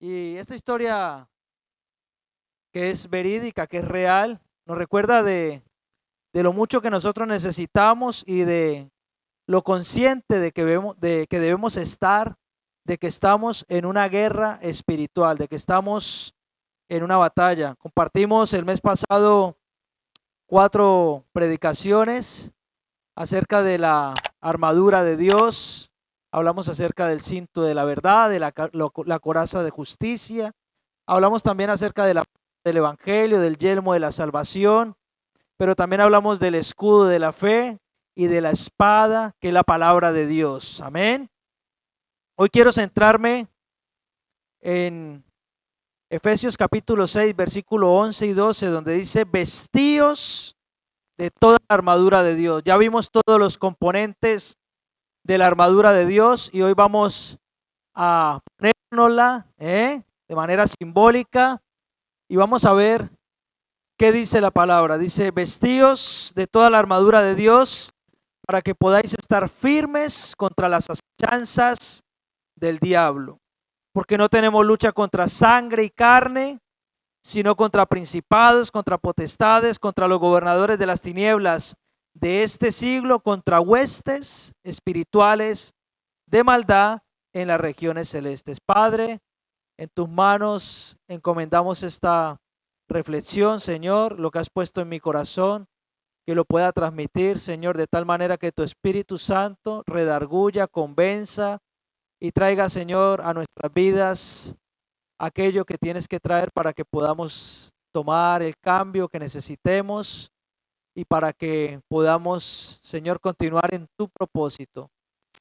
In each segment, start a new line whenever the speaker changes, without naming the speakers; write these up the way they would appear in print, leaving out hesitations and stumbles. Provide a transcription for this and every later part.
Y esta historia que es verídica, que es real, nos recuerda de lo mucho que nosotros necesitamos y de lo consciente de que debemos estar, de que estamos en una guerra espiritual, de que estamos en una batalla. Compartimos el mes pasado 4 predicaciones acerca de la armadura de Dios. Hablamos acerca del cinto de la verdad, de la coraza de justicia. Hablamos también acerca del evangelio, del yelmo de la salvación, pero también hablamos del escudo de la fe y de la espada, que es la palabra de Dios. Amén. Hoy quiero centrarme en Efesios capítulo 6, versículo 11 y 12, donde dice: vestíos de toda la armadura de Dios. Ya vimos todos los componentes de la armadura de Dios y hoy vamos a ponérnosla de manera simbólica y vamos a ver qué dice la palabra. Dice: vestíos de toda la armadura de Dios para que podáis estar firmes contra las acechanzas del diablo, porque no tenemos lucha contra sangre y carne, sino contra principados, contra potestades, contra los gobernadores de las tinieblas de este siglo, contra huestes espirituales de maldad en las regiones celestes. Padre, en tus manos encomendamos esta reflexión, Señor, lo que has puesto en mi corazón, que lo pueda transmitir, Señor, de tal manera que tu Espíritu Santo redarguya, convenza y traiga, Señor, a nuestras vidas aquello que tienes que traer para que podamos tomar el cambio que necesitemos y para que podamos, Señor, continuar en tu propósito.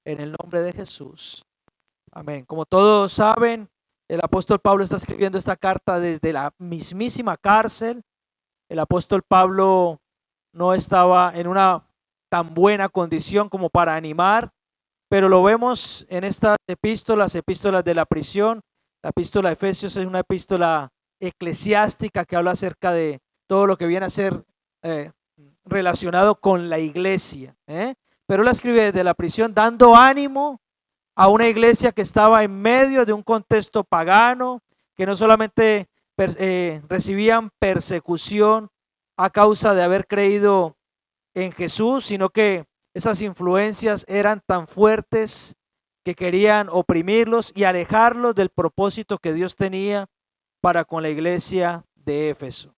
En el nombre de Jesús. Amén. Como todos saben, el apóstol Pablo está escribiendo esta carta desde la mismísima cárcel. El apóstol Pablo no estaba en una tan buena condición como para animar, pero lo vemos en estas epístolas de la prisión. La epístola de Efesios es una epístola eclesiástica que habla acerca de todo lo que viene a ser relacionado con la iglesia, pero la escribe desde la prisión, dando ánimo a una iglesia que estaba en medio de un contexto pagano, que no solamente recibían persecución a causa de haber creído en Jesús, sino que esas influencias eran tan fuertes que querían oprimirlos y alejarlos del propósito que Dios tenía para con la iglesia de Éfeso.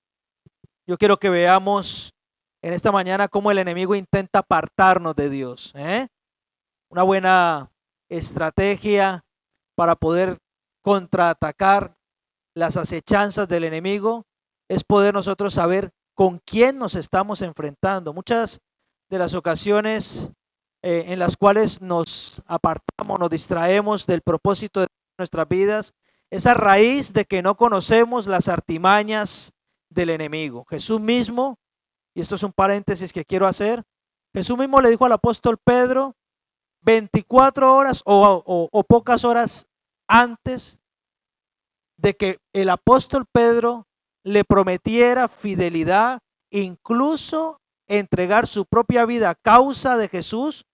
Yo quiero que veamos en esta mañana cómo el enemigo intenta apartarnos de Dios. Una buena estrategia para poder contraatacar las acechanzas del enemigo es poder nosotros saber con quién nos estamos enfrentando. Muchas de las ocasiones en las cuales nos apartamos, nos distraemos del propósito de nuestras vidas, es a raíz de que no conocemos las artimañas del enemigo. Jesús mismo, y esto es un paréntesis que quiero hacer, Jesús mismo le dijo al apóstol Pedro 24 horas o pocas horas antes de que el apóstol Pedro le prometiera fidelidad, incluso entregar su propia vida a causa de Jesús.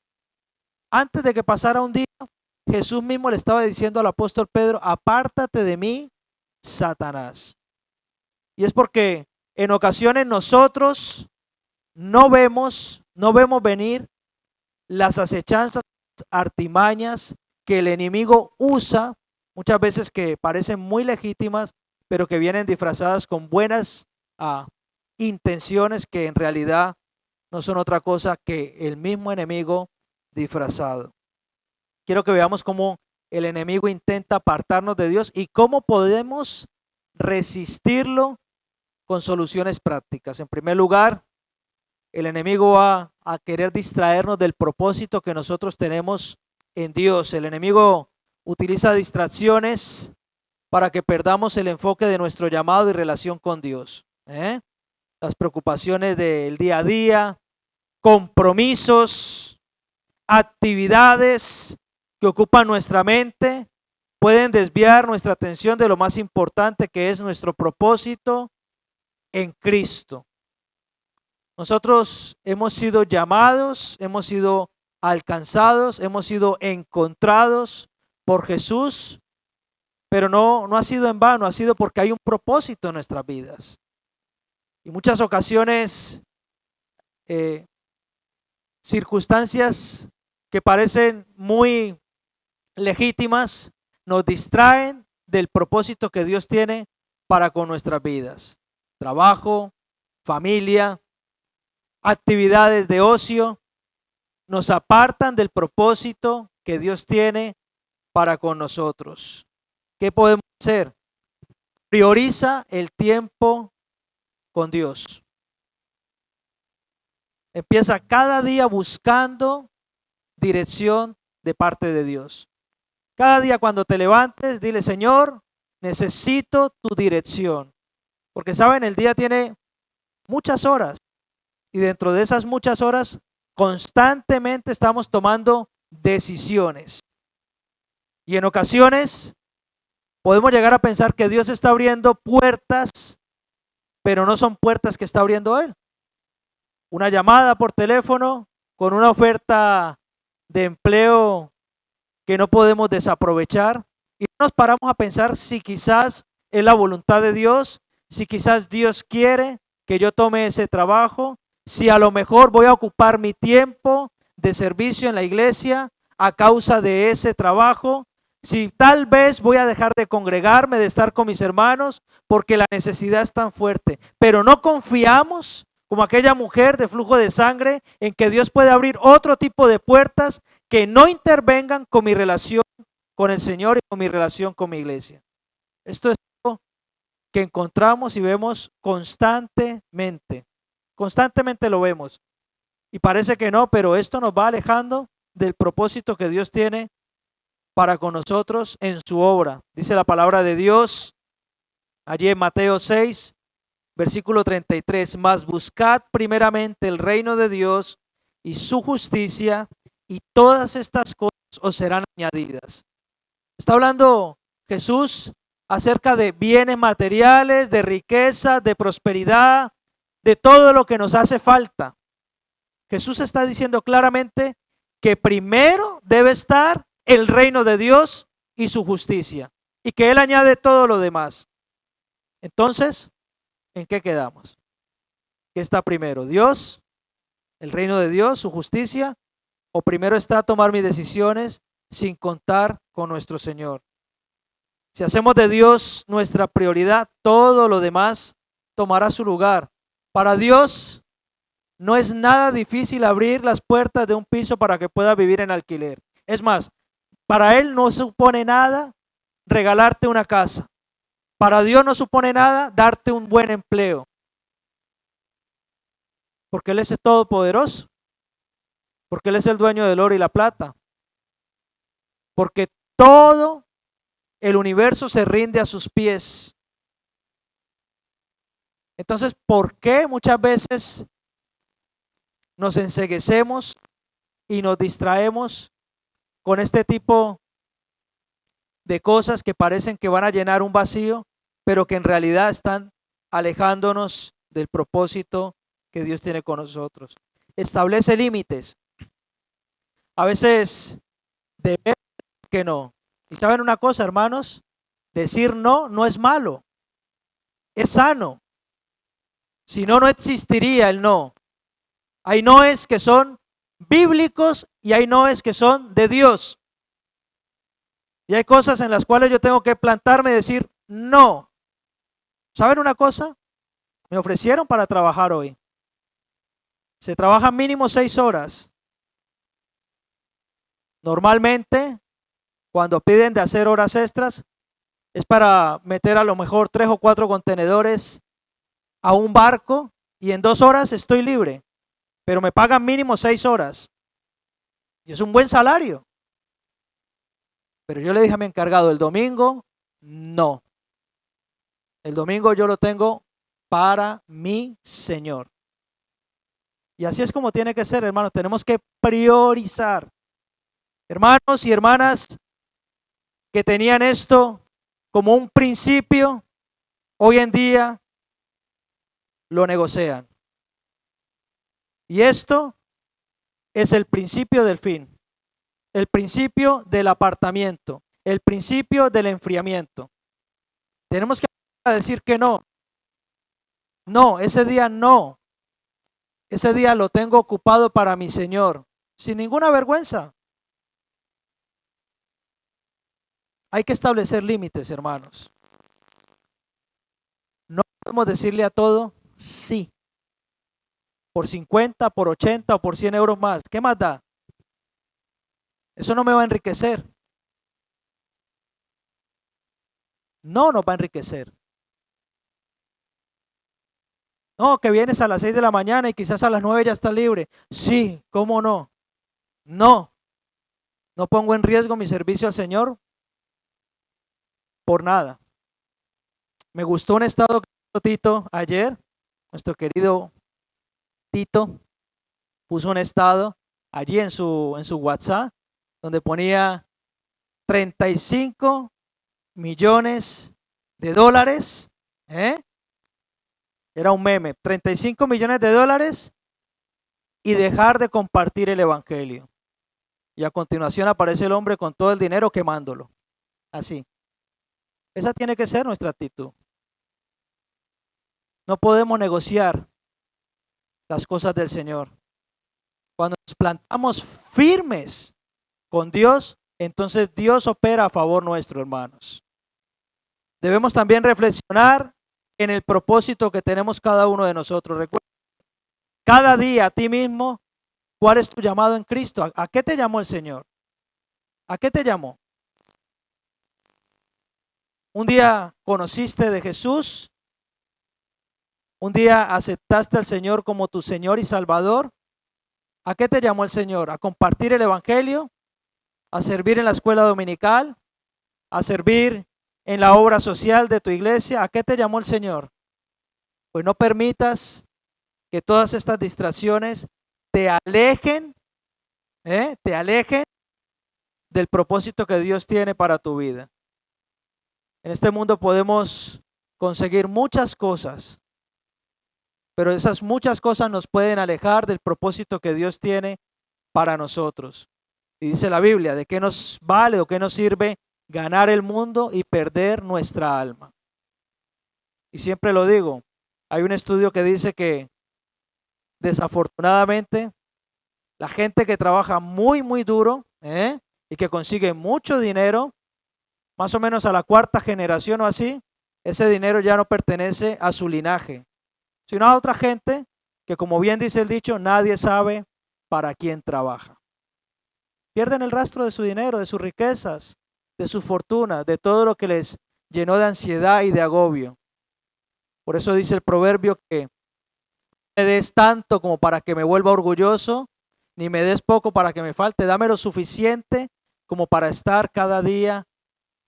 Antes de que pasara un día, Jesús mismo le estaba diciendo al apóstol Pedro: apártate de mí, Satanás. Y es porque en ocasiones nosotros no vemos venir las acechanzas, artimañas que el enemigo usa, muchas veces que parecen muy legítimas, pero que vienen disfrazadas con buenas intenciones que en realidad no son otra cosa que el mismo enemigo disfrazado. Quiero que veamos cómo el enemigo intenta apartarnos de Dios y cómo podemos resistirlo con soluciones prácticas. En primer lugar, el enemigo va a querer distraernos del propósito que nosotros tenemos en Dios. El enemigo utiliza distracciones para que perdamos el enfoque de nuestro llamado y relación con Dios. Las preocupaciones del día a día, compromisos, actividades que ocupan nuestra mente, pueden desviar nuestra atención de lo más importante, que es nuestro propósito en Cristo. Nosotros hemos sido llamados, hemos sido alcanzados, hemos sido encontrados por Jesús pero no ha sido en vano, ha sido porque hay un propósito en nuestras vidas. Y muchas ocasiones, eh, circunstancias que parecen muy legítimas nos distraen del propósito que Dios tiene para con nuestras vidas. Trabajo, familia, actividades de ocio, nos apartan del propósito que Dios tiene para con nosotros. ¿Qué podemos hacer? Prioriza el tiempo con Dios. Empieza cada día buscando dirección de parte de Dios. Cada día cuando te levantes, dile: Señor, necesito tu dirección. Porque saben, el día tiene muchas horas y dentro de esas muchas horas constantemente estamos tomando decisiones. Y en ocasiones podemos llegar a pensar que Dios está abriendo puertas, pero no son puertas que está abriendo Él. Una llamada por teléfono con una oferta de empleo que no podemos desaprovechar, y no nos paramos a pensar si quizás es la voluntad de Dios, si quizás Dios quiere que yo tome ese trabajo, si a lo mejor voy a ocupar mi tiempo de servicio en la iglesia a causa de ese trabajo, si tal vez voy a dejar de congregarme, de estar con mis hermanos, porque la necesidad es tan fuerte. Pero no confiamos, como aquella mujer de flujo de sangre, en que Dios puede abrir otro tipo de puertas que no intervengan con mi relación con el Señor y con mi relación con mi iglesia. Esto es algo que encontramos y vemos constantemente. Constantemente lo vemos. Y parece que no, pero esto nos va alejando del propósito que Dios tiene para con nosotros en su obra. Dice la palabra de Dios allí en Mateo 6, versículo 33. Mas buscad primeramente el reino de Dios y su justicia, y todas estas cosas os serán añadidas. Está hablando Jesús acerca de bienes materiales, de riqueza, de prosperidad, de todo lo que nos hace falta. Jesús está diciendo claramente que primero debe estar el reino de Dios y su justicia, y que Él añade todo lo demás. Entonces, ¿en qué quedamos? ¿Qué está primero? ¿Dios, el reino de Dios, su justicia? ¿O primero está tomar mis decisiones sin contar con nuestro Señor? Si hacemos de Dios nuestra prioridad, todo lo demás tomará su lugar. Para Dios no es nada difícil abrir las puertas de un piso para que pueda vivir en alquiler. Es más, para Él no supone nada regalarte una casa. Para Dios no supone nada darte un buen empleo. Porque Él es el todopoderoso. Porque Él es el dueño del oro y la plata. Porque todo el universo se rinde a sus pies. Entonces, ¿por qué muchas veces nos enceguecemos y nos distraemos con este tipo de cosas que parecen que van a llenar un vacío, pero que en realidad están alejándonos del propósito que Dios tiene con nosotros? Establece límites. A veces debemos que no. Y saben una cosa, hermanos, decir no no es malo, es sano. Si no, no existiría el no. Hay noes que son bíblicos y hay noes que son de Dios. Y hay cosas en las cuales yo tengo que plantarme y decir no. ¿Saben una cosa? Me ofrecieron para trabajar hoy. Se trabaja mínimo 6 horas. Normalmente, cuando piden de hacer horas extras, es para meter a lo mejor 3 o 4 contenedores a un barco y en 2 horas estoy libre. Pero me pagan mínimo 6 horas. Y es un buen salario. Pero yo le dije a mi encargado, el domingo, no. El domingo yo lo tengo para mi Señor. Y así es como tiene que ser, hermanos. Tenemos que priorizar. Hermanos y hermanas que tenían esto como un principio, hoy en día lo negocian. Y esto es el principio del fin. El principio del apartamiento. el principio del enfriamiento. Tenemos que aprender a decir que no. No, ese día no. Ese día lo tengo ocupado para mi Señor, sin ninguna vergüenza. Hay que establecer límites, hermanos. No podemos decirle a todo sí. Por 50, por 80 o por 100 euros más. ¿Qué más da? Eso no me va a enriquecer. No nos va a enriquecer. No, que vienes a las 6 de la mañana y quizás a las 9 ya estás libre. Sí, ¿cómo no? No, no pongo en riesgo mi servicio al Señor por nada. Me gustó un estado que puso Tito ayer, nuestro querido Tito puso un estado allí en su WhatsApp donde ponía 35 millones de dólares, ¿eh? Era un meme, 35 millones de dólares y dejar de compartir el evangelio. Y a continuación aparece el hombre con todo el dinero quemándolo. Así. Esa tiene que ser nuestra actitud. No podemos negociar las cosas del Señor. Cuando nos plantamos firmes con Dios, entonces Dios opera a favor nuestro, hermanos. Debemos también reflexionar en el propósito que tenemos cada uno de nosotros. Recuerda, cada día a ti mismo, ¿cuál es tu llamado en Cristo? ¿A qué te llamó el Señor? ¿A qué te llamó? Un día conociste de Jesús, un día aceptaste al Señor como tu Señor y Salvador. ¿A qué te llamó el Señor? ¿A compartir el evangelio? ¿A servir en la escuela dominical? ¿A servir en la obra social de tu iglesia? ¿A qué te llamó el Señor? Pues no permitas que todas estas distracciones te alejen del propósito que Dios tiene para tu vida. En este mundo podemos conseguir muchas cosas, pero esas muchas cosas nos pueden alejar del propósito que Dios tiene para nosotros. Y dice la Biblia, ¿de qué nos vale o qué nos sirve ganar el mundo y perder nuestra alma? Y siempre lo digo, hay un estudio que dice que desafortunadamente la gente que trabaja muy, muy duro y que consigue mucho dinero, más o menos a la cuarta generación o así, ese dinero ya no pertenece a su linaje, sino a otra gente que, como bien dice el dicho, nadie sabe para quién trabaja. Pierden el rastro de su dinero, de sus riquezas, de su fortuna, de todo lo que les llenó de ansiedad y de agobio. Por eso dice el proverbio que no me des tanto como para que me vuelva orgulloso, ni me des poco para que me falte. Dame lo suficiente como para estar cada día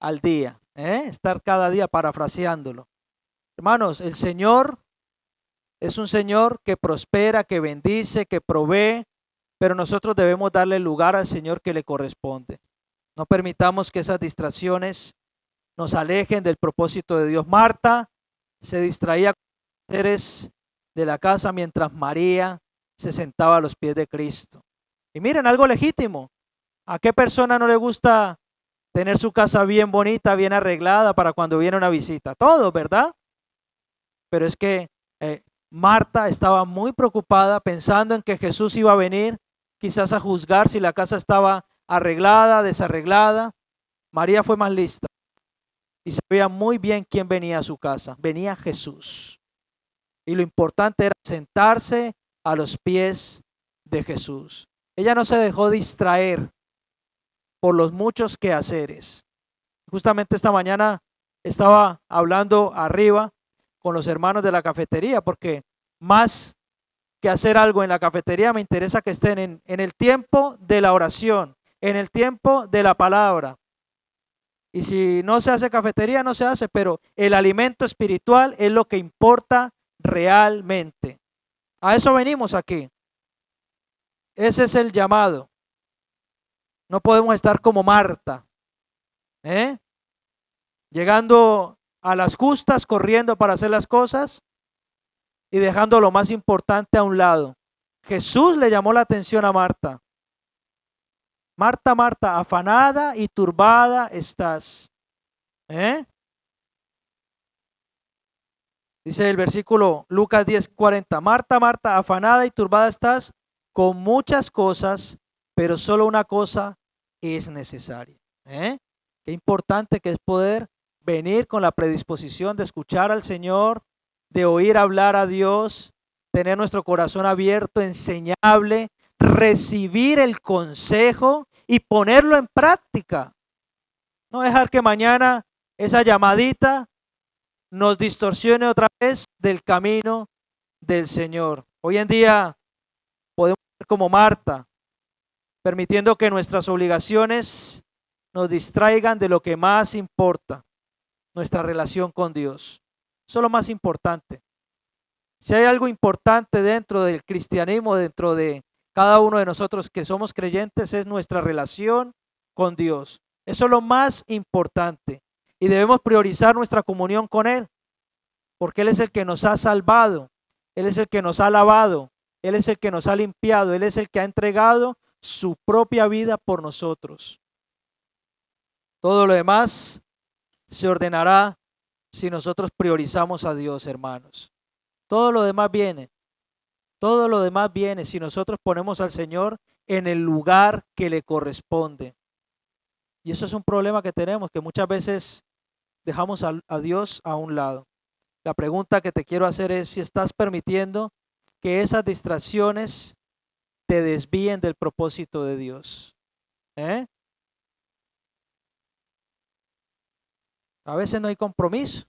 al día. Estar cada día, parafraseándolo. Hermanos, el Señor es un Señor que prospera, que bendice, que provee, pero nosotros debemos darle el lugar al Señor que le corresponde. No permitamos que esas distracciones nos alejen del propósito de Dios. Marta se distraía con los seres de la casa mientras María se sentaba a los pies de Cristo. Y miren, algo legítimo. ¿A qué persona no le gusta tener su casa bien bonita, bien arreglada para cuando viene una visita? Todo, ¿verdad? Pero es que Marta estaba muy preocupada pensando en que Jesús iba a venir quizás a juzgar si la casa estaba arreglada, desarreglada. María fue más lista y sabía muy bien quién venía a su casa. Venía Jesús. Y lo importante era sentarse a los pies de Jesús. Ella no se dejó distraer por los muchos quehaceres. Justamente esta mañana estaba hablando arriba con los hermanos de la cafetería, porque más que hacer algo en la cafetería, me interesa que estén en el tiempo de la oración, en el tiempo de la palabra. Y si no se hace cafetería, no se hace, pero el alimento espiritual es lo que importa realmente. A eso venimos aquí. Ese es el llamado. No podemos estar como Marta, llegando a las justas, corriendo para hacer las cosas y dejando lo más importante a un lado. Jesús le llamó la atención a Marta. Marta, Marta, afanada y turbada estás. Dice el versículo Lucas 10:40. Marta, Marta, afanada y turbada estás con muchas cosas, pero solo una cosa es necesaria. Qué importante que es poder venir con la predisposición de escuchar al Señor, de oír hablar a Dios, tener nuestro corazón abierto, enseñable, recibir el consejo y ponerlo en práctica. No dejar que mañana esa llamadita nos distorsione otra vez del camino del Señor. Hoy en día podemos ser como Marta, permitiendo que nuestras obligaciones nos distraigan de lo que más importa, nuestra relación con Dios. Eso es lo más importante. Si hay algo importante dentro del cristianismo, dentro de cada uno de nosotros que somos creyentes, es nuestra relación con Dios. Eso es lo más importante. Y debemos priorizar nuestra comunión con Él, porque Él es el que nos ha salvado, Él es el que nos ha lavado, Él es el que nos ha limpiado, Él es el que ha entregado su propia vida por nosotros. Todo lo demás se ordenará si nosotros priorizamos a Dios, hermanos. Todo lo demás viene si nosotros ponemos al Señor en el lugar que le corresponde. Y eso es un problema que tenemos, que muchas veces dejamos a Dios a un lado. La pregunta que te quiero hacer es si estás permitiendo que esas distracciones te desvíen del propósito de Dios. A veces no hay compromiso.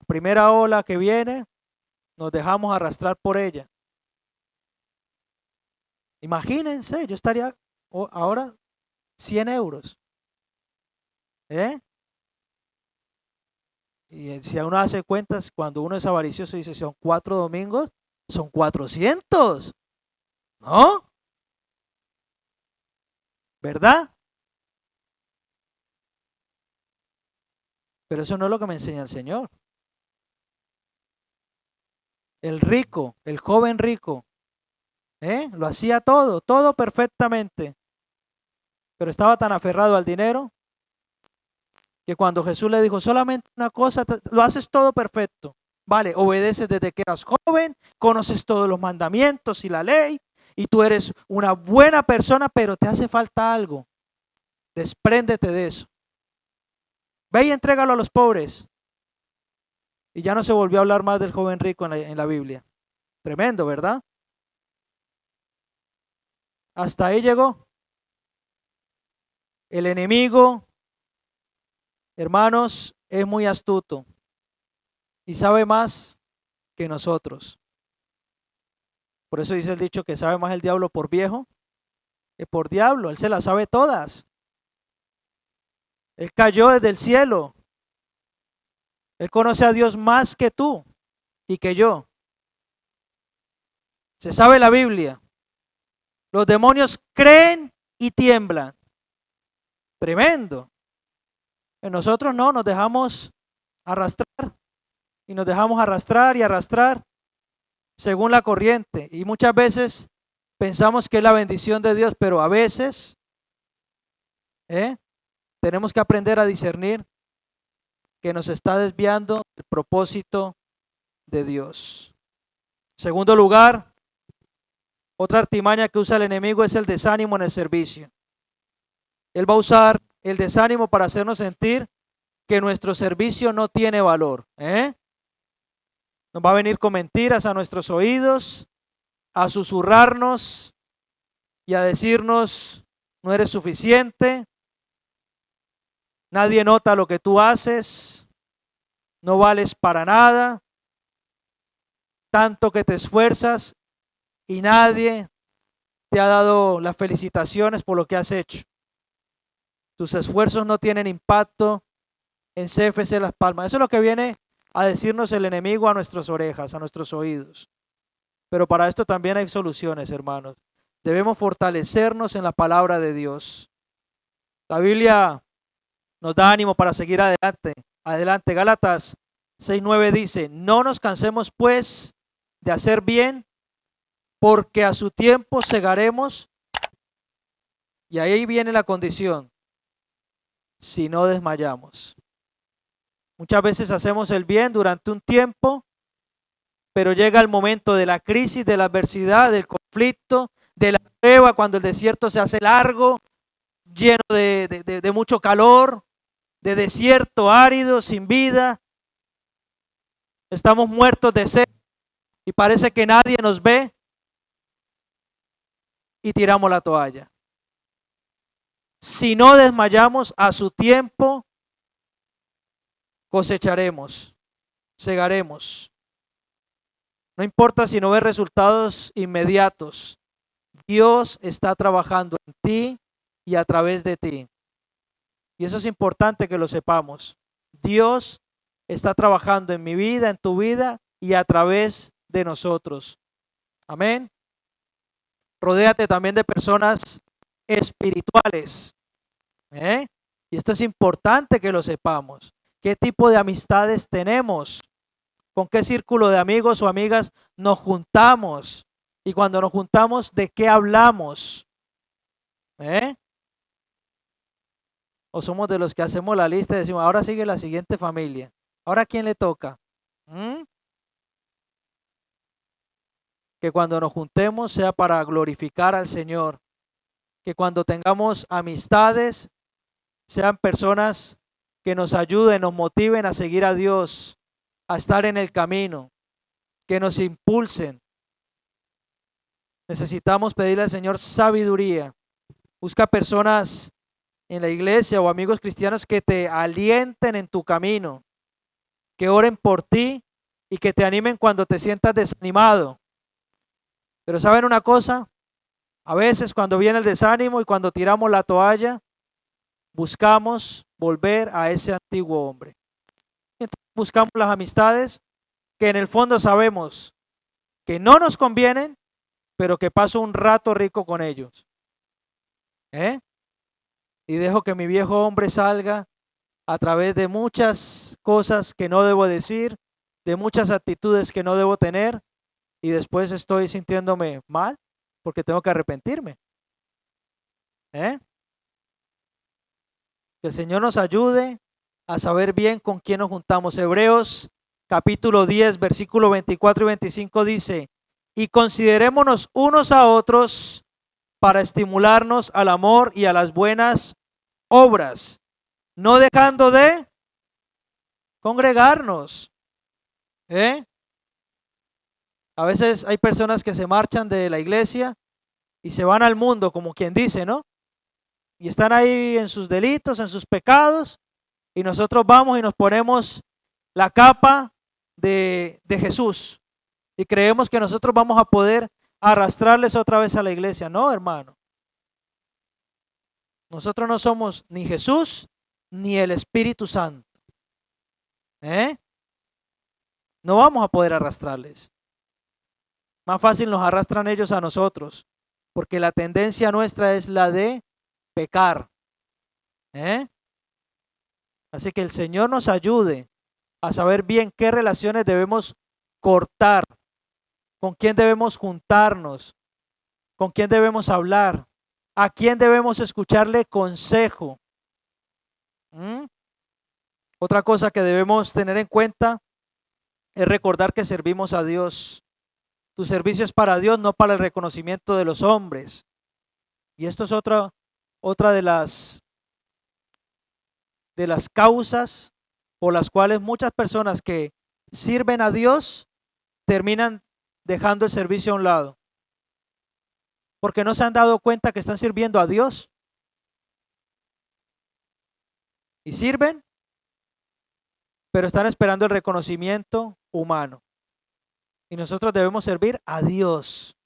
Primera ola que viene, nos dejamos arrastrar por ella. Imagínense, yo estaría ahora 100 euros. Y si uno hace cuentas, cuando uno es avaricioso dice, son 4 domingos, son 400. ¿No? ¿Verdad? Pero eso no es lo que me enseña el Señor. El rico, el joven rico, lo hacía todo perfectamente. Pero estaba tan aferrado al dinero que cuando Jesús le dijo, solamente una cosa, lo haces todo perfecto. Vale, obedeces desde que eras joven, conoces todos los mandamientos y la ley, y tú eres una buena persona, pero te hace falta algo. Despréndete de eso. Ve y entrégalo a los pobres. Y ya no se volvió a hablar más del joven rico en la Biblia. Tremendo, ¿verdad? Hasta ahí llegó. El enemigo, hermanos, es muy astuto y sabe más que nosotros. Por eso dice el dicho que sabe más el diablo por viejo que por diablo. Él se las sabe todas. Él cayó desde el cielo. Él conoce a Dios más que tú y que yo. Se sabe la Biblia. Los demonios creen y tiemblan. Tremendo. En nosotros no, nos dejamos arrastrar. Y nos dejamos arrastrar y arrastrar según la corriente. Y muchas veces pensamos que es la bendición de Dios, pero a veces tenemos que aprender a discernir que nos está desviando del propósito de Dios. Segundo lugar, otra artimaña que usa el enemigo es el desánimo en el servicio. Él va a usar el desánimo para hacernos sentir que nuestro servicio no tiene valor. Nos va a venir con mentiras a nuestros oídos, a susurrarnos y a decirnos, no eres suficiente, nadie nota lo que tú haces, no vales para nada, tanto que te esfuerzas y nadie te ha dado las felicitaciones por lo que has hecho. Tus esfuerzos no tienen impacto en CFC Las Palmas. Eso es lo que viene a decirnos el enemigo a nuestras orejas, a nuestros oídos. Pero para esto también hay soluciones, hermanos. Debemos fortalecernos en la palabra de Dios. La Biblia nos da ánimo para seguir adelante. Adelante, Gálatas 6:9 dice, no nos cansemos pues de hacer bien, porque a su tiempo segaremos, y ahí viene la condición, si no desmayamos. Muchas veces hacemos el bien durante un tiempo, pero llega el momento de la crisis, de la adversidad, del conflicto, de la prueba, cuando el desierto se hace largo, lleno de mucho calor, de desierto árido, sin vida. Estamos muertos de sed y parece que nadie nos ve y tiramos la toalla. Si no desmayamos, a su tiempo cosecharemos, segaremos. No importa si no ves resultados inmediatos. Dios está trabajando en ti y a través de ti. Y eso es importante que lo sepamos. Dios está trabajando en mi vida, en tu vida y a través de nosotros. Amén. Rodéate también de personas espirituales. Y esto es importante que lo sepamos. ¿Qué tipo de amistades tenemos? ¿Con qué círculo de amigos o amigas nos juntamos? Y cuando nos juntamos, ¿de qué hablamos? ¿O somos de los que hacemos la lista y decimos, ahora sigue la siguiente familia? ¿Ahora a quién le toca? Que cuando nos juntemos sea para glorificar al Señor. Que cuando tengamos amistades, sean personas que nos ayuden, nos motiven a seguir a Dios, a estar en el camino, que nos impulsen. Necesitamos pedirle al Señor sabiduría. Busca personas en la iglesia o amigos cristianos que te alienten en tu camino, que oren por ti y que te animen cuando te sientas desanimado. Pero ¿saben una cosa? A veces cuando viene el desánimo y cuando tiramos la toalla, buscamos volver a ese antiguo hombre. Entonces buscamos las amistades que en el fondo sabemos que no nos convienen, pero que paso un rato rico con ellos. Y dejo que mi viejo hombre salga a través de muchas cosas que no debo decir, de muchas actitudes que no debo tener, y después estoy sintiéndome mal porque tengo que arrepentirme. Que el Señor nos ayude a saber bien con quién nos juntamos. Hebreos capítulo 10, versículo 24 y 25 dice, y considerémonos unos a otros para estimularnos al amor y a las buenas obras, no dejando de congregarnos. A veces hay personas que se marchan de la iglesia y se van al mundo, como quien dice, ¿no? Y están ahí en sus delitos, en sus pecados, y nosotros vamos y nos ponemos la capa de Jesús y creemos que nosotros vamos a poder arrastrarles otra vez a la iglesia. No, hermano. Nosotros no somos ni Jesús ni el Espíritu Santo. No vamos a poder arrastrarles. Más fácil nos arrastran ellos a nosotros, porque la tendencia nuestra es la de pecar. Así que el Señor nos ayude a saber bien qué relaciones debemos cortar, con quién debemos juntarnos, con quién debemos hablar, a quién debemos escucharle consejo. Otra cosa que debemos tener en cuenta es recordar que servimos a Dios. Tu servicio es para Dios, no para el reconocimiento de los hombres. Y esto es otra de las causas por las cuales muchas personas que sirven a Dios terminan dejando el servicio a un lado. Porque no se han dado cuenta que están sirviendo a Dios. Y sirven, pero están esperando el reconocimiento humano. Y nosotros debemos servir a Dios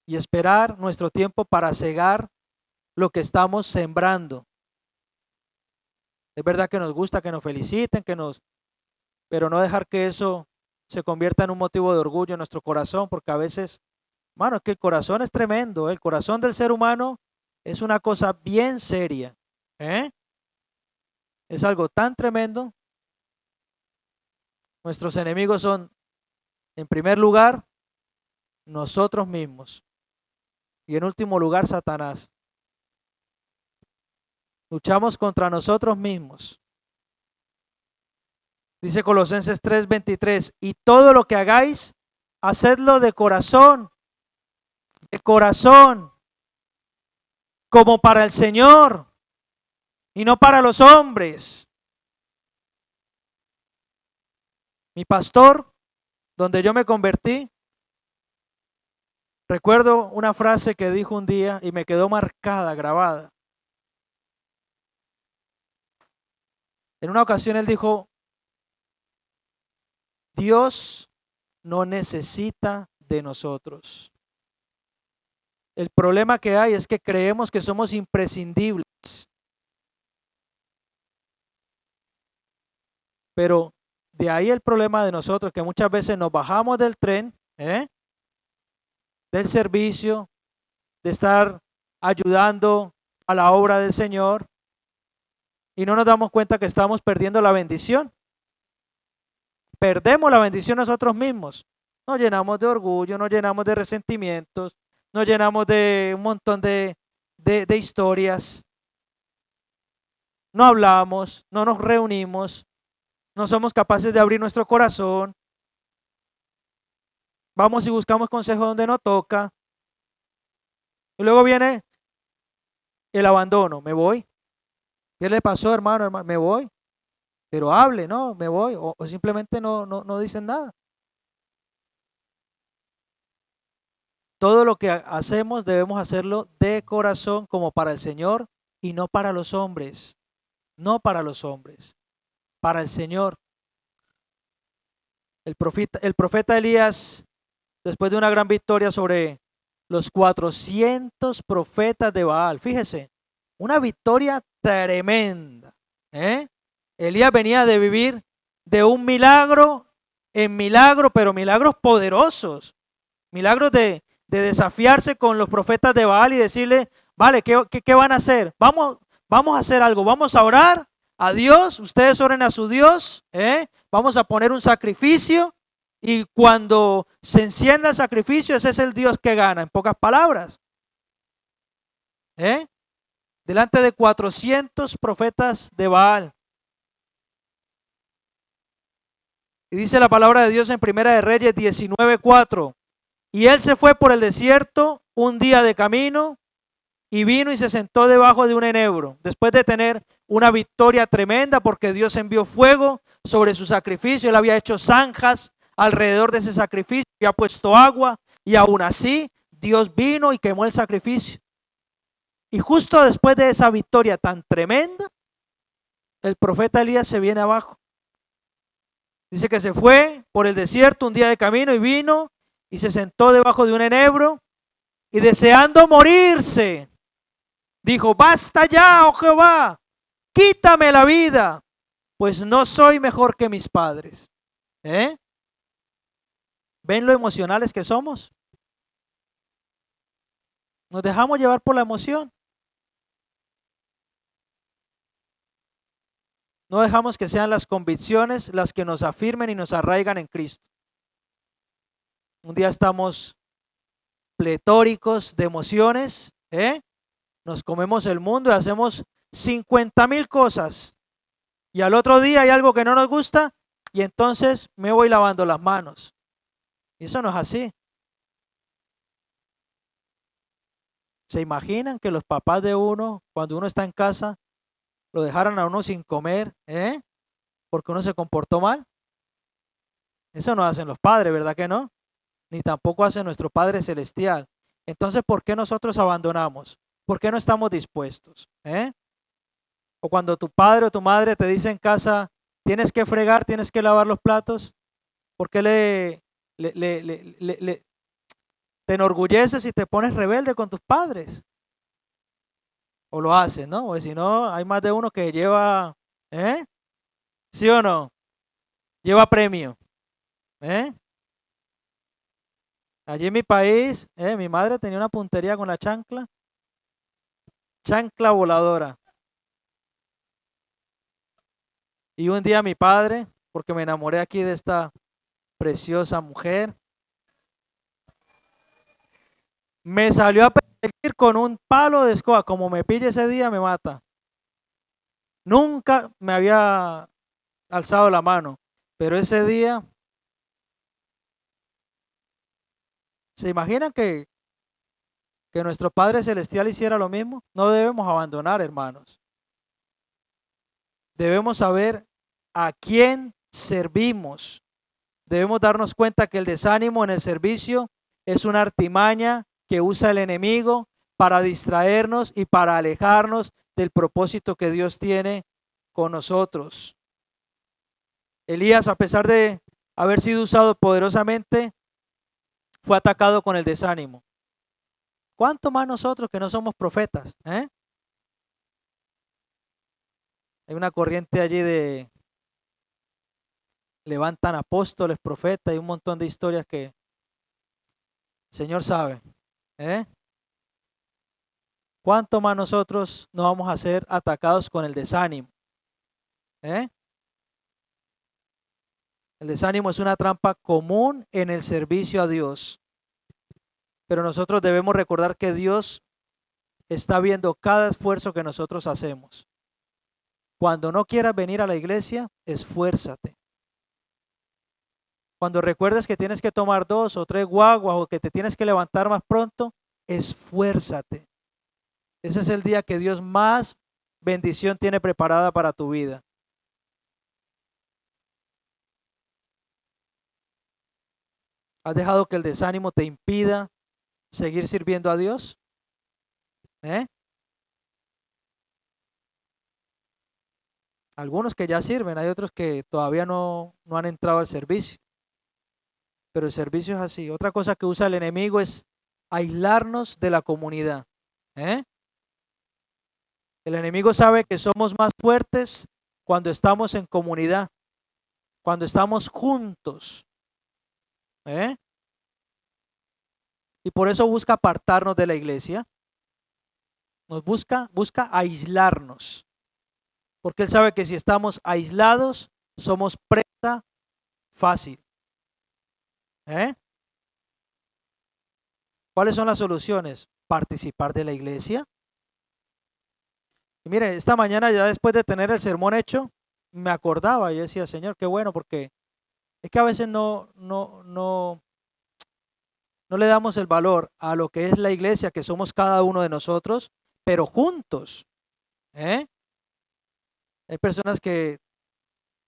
y esperar nuestro tiempo para cegar lo que estamos sembrando. Es verdad que nos gusta que nos feliciten, pero no dejar que eso se convierta en un motivo de orgullo en nuestro corazón, porque a veces, mano, es que el corazón es tremendo. El corazón del ser humano es una cosa bien seria. Es algo tan tremendo. Nuestros enemigos son, en primer lugar, nosotros mismos. Y en último lugar, Satanás. Luchamos contra nosotros mismos. Dice Colosenses 3:23, y todo lo que hagáis, hacedlo de corazón, como para el Señor y no para los hombres. Mi pastor, donde yo me convertí, recuerdo una frase que dijo un día y me quedó marcada, grabada. En una ocasión él dijo, Dios no necesita de nosotros. El problema que hay es que creemos que somos imprescindibles. Pero de ahí el problema de nosotros, que muchas veces nos bajamos del tren, del servicio, de estar ayudando a la obra del Señor, y no nos damos cuenta que estamos perdiendo la bendición. Perdemos la bendición nosotros mismos. Nos llenamos de orgullo, nos llenamos de resentimientos, nos llenamos de un montón de historias. No hablamos, no nos reunimos, no somos capaces de abrir nuestro corazón. Vamos y buscamos consejo donde no toca. Y luego viene el abandono. Me voy. ¿Qué le pasó, hermano? Hermano, me voy. Pero hable, no, me voy. O simplemente no dicen nada. Todo lo que hacemos debemos hacerlo de corazón como para el Señor y no para los hombres. No para los hombres, para el Señor. El profeta Elías, después de una gran victoria sobre los 400 profetas de Baal, fíjese, una victoria tremenda. Elías venía de vivir de un milagro en milagro, pero milagros poderosos, milagros de desafiarse con los profetas de Baal y decirle, vale, ¿qué van a hacer? Vamos a hacer algo, vamos a orar a Dios, ustedes oren a su Dios, vamos a poner un sacrificio y cuando se encienda el sacrificio, ese es el Dios que gana, en pocas palabras. Delante de 400 profetas de Baal. Y dice la palabra de Dios en Primera de Reyes 19:4. Y él se fue por el desierto un día de camino y vino y se sentó debajo de un enebro, después de tener una victoria tremenda porque Dios envió fuego sobre su sacrificio. Él había hecho zanjas alrededor de ese sacrificio, había puesto agua y aún así Dios vino y quemó el sacrificio. Y justo después de esa victoria tan tremenda, el profeta Elías se viene abajo. Dice que se fue por el desierto un día de camino y vino y se sentó debajo de un enebro y deseando morirse, dijo, basta ya, oh Jehová, quítame la vida, pues no soy mejor que mis padres. ¿Ven lo emocionales que somos? Nos dejamos llevar por la emoción. No dejamos que sean las convicciones las que nos afirmen y nos arraigan en Cristo. Un día estamos pletóricos de emociones, nos comemos el mundo y hacemos 50,000 cosas. Y al otro día hay algo que no nos gusta y entonces me voy lavando las manos. Y eso no es así. ¿Se imaginan que los papás de uno, cuando uno está en casa, lo dejaran a uno sin comer, porque uno se comportó mal? Eso no hacen los padres, ¿verdad que no? Ni tampoco hace nuestro Padre Celestial. Entonces, ¿por qué nosotros abandonamos? ¿Por qué no estamos dispuestos? O cuando tu padre o tu madre te dice en casa, tienes que fregar, tienes que lavar los platos, ¿por qué te enorgulleces y te pones rebelde con tus padres? O lo haces, ¿no? O si no, hay más de uno que lleva, ¿sí o no? Lleva premio. Allí en mi país, mi madre tenía una puntería con la chancla. Chancla voladora. Y un día mi padre, porque me enamoré aquí de esta preciosa mujer, Me salió a perseguir con un palo de escoba. Como me pille ese día, me mata. Nunca me había alzado la mano, pero ese día, ¿se imaginan que nuestro Padre Celestial hiciera lo mismo? No debemos abandonar, hermanos. Debemos saber a quién servimos. Debemos darnos cuenta que el desánimo en el servicio es una artimaña que usa el enemigo para distraernos y para alejarnos del propósito que Dios tiene con nosotros. Elías, a pesar de haber sido usado poderosamente, fue atacado con el desánimo. ¿Cuánto más nosotros que no somos profetas? Hay una corriente allí de levantan apóstoles, profetas y un montón de historias que el Señor sabe. ¿Cuánto más nosotros no vamos a ser atacados con el desánimo? El desánimo es una trampa común en el servicio a Dios. Pero nosotros debemos recordar que Dios está viendo cada esfuerzo que nosotros hacemos. Cuando no quieras venir a la iglesia, esfuérzate. Cuando recuerdes que tienes que tomar 2 o 3 guaguas o que te tienes que levantar más pronto, esfuérzate. Ese es el día que Dios más bendición tiene preparada para tu vida. ¿Has dejado que el desánimo te impida seguir sirviendo a Dios? Algunos que ya sirven, hay otros que todavía no han entrado al servicio. Pero el servicio es así. Otra cosa que usa el enemigo es aislarnos de la comunidad. El enemigo sabe que somos más fuertes cuando estamos en comunidad, cuando estamos juntos. Y por eso busca apartarnos de la iglesia. Nos busca aislarnos. Porque él sabe que si estamos aislados, somos presa fácil. ¿Cuáles son las soluciones? Participar de la iglesia. Y mire, esta mañana ya después de tener el sermón hecho, me acordaba, yo decía, Señor, qué bueno, porque es que a veces no le damos el valor a lo que es la iglesia, que somos cada uno de nosotros, pero juntos. Hay personas que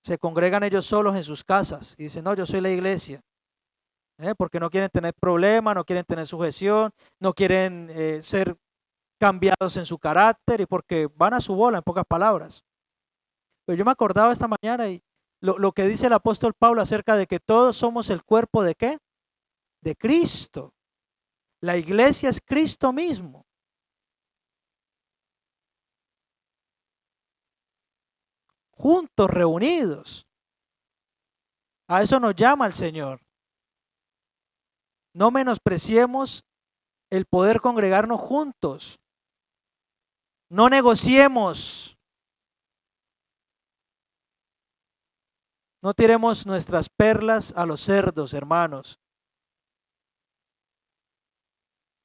se congregan ellos solos en sus casas y dicen, no, yo soy la iglesia. Porque no quieren tener problemas, no quieren tener sujeción, no quieren ser cambiados en su carácter y porque van a su bola, en pocas palabras. Pero yo me acordaba esta mañana y lo que dice el apóstol Pablo acerca de que todos somos el cuerpo de ¿qué? De Cristo. La iglesia es Cristo mismo. Juntos, reunidos. A eso nos llama el Señor. No menospreciemos el poder congregarnos juntos. No negociemos. No tiremos nuestras perlas a los cerdos, hermanos.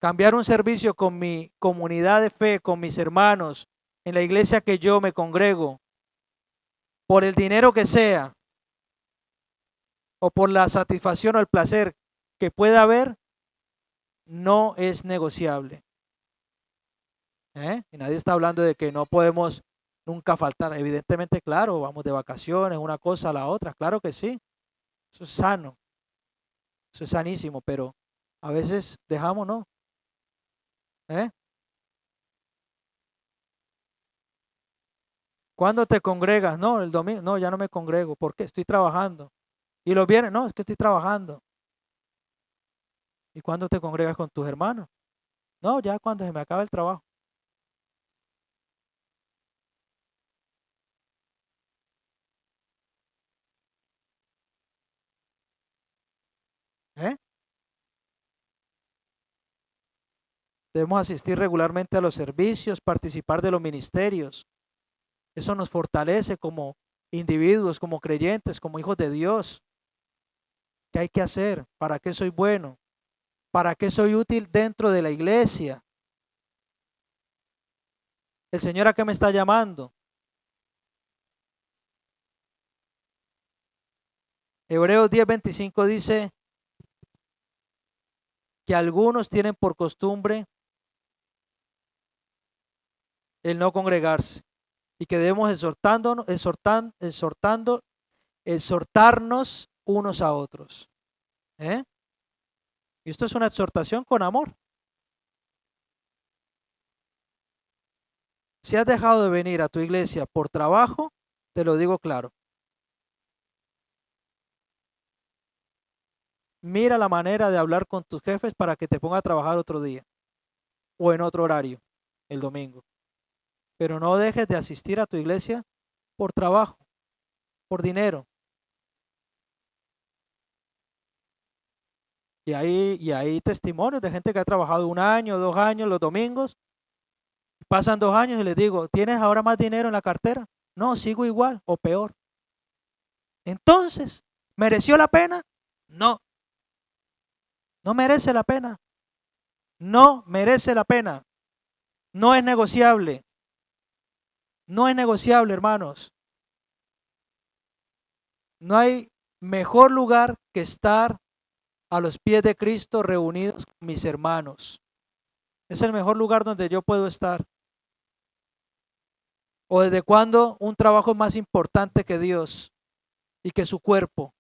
Cambiar un servicio con mi comunidad de fe, con mis hermanos, en la iglesia que yo me congrego, por el dinero que sea, o por la satisfacción o el placer que pueda haber, no es negociable. Y nadie está hablando de que no podemos nunca faltar. Evidentemente, claro, vamos de vacaciones, una cosa a la otra, claro que sí. Eso es sano, eso es sanísimo, pero a veces dejamos, ¿no? ¿Cuándo te congregas? No, el domingo, no, ya no me congrego. ¿Por qué? Estoy trabajando. Y los viernes, no, es que estoy trabajando. ¿Y cuándo te congregas con tus hermanos? No, ya cuando se me acaba el trabajo. Debemos asistir regularmente a los servicios, participar de los ministerios. Eso nos fortalece como individuos, como creyentes, como hijos de Dios. ¿Qué hay que hacer? ¿Para qué soy bueno? ¿Para qué soy útil dentro de la iglesia? ¿El Señor a qué me está llamando? Hebreos 10:25 dice que algunos tienen por costumbre el no congregarse y que debemos exhortarnos unos a otros. ¿Eh? Y esto es una exhortación con amor. Si has dejado de venir a tu iglesia por trabajo, te lo digo claro. Mira la manera de hablar con tus jefes para que te ponga a trabajar otro día o en otro horario, el domingo. Pero no dejes de asistir a tu iglesia por trabajo, por dinero. Y hay testimonios de gente que ha trabajado 1 año, 2 años, los domingos. Pasan 2 años y les digo, ¿tienes ahora más dinero en la cartera? No, sigo igual o peor. Entonces, ¿mereció la pena? No, no merece la pena. No merece la pena. No es negociable. No es negociable, hermanos. No hay mejor lugar que estar a los pies de Cristo reunidos con mis hermanos. Es el mejor lugar donde yo puedo estar. ¿O desde cuándo un trabajo es más importante que Dios y que su cuerpo?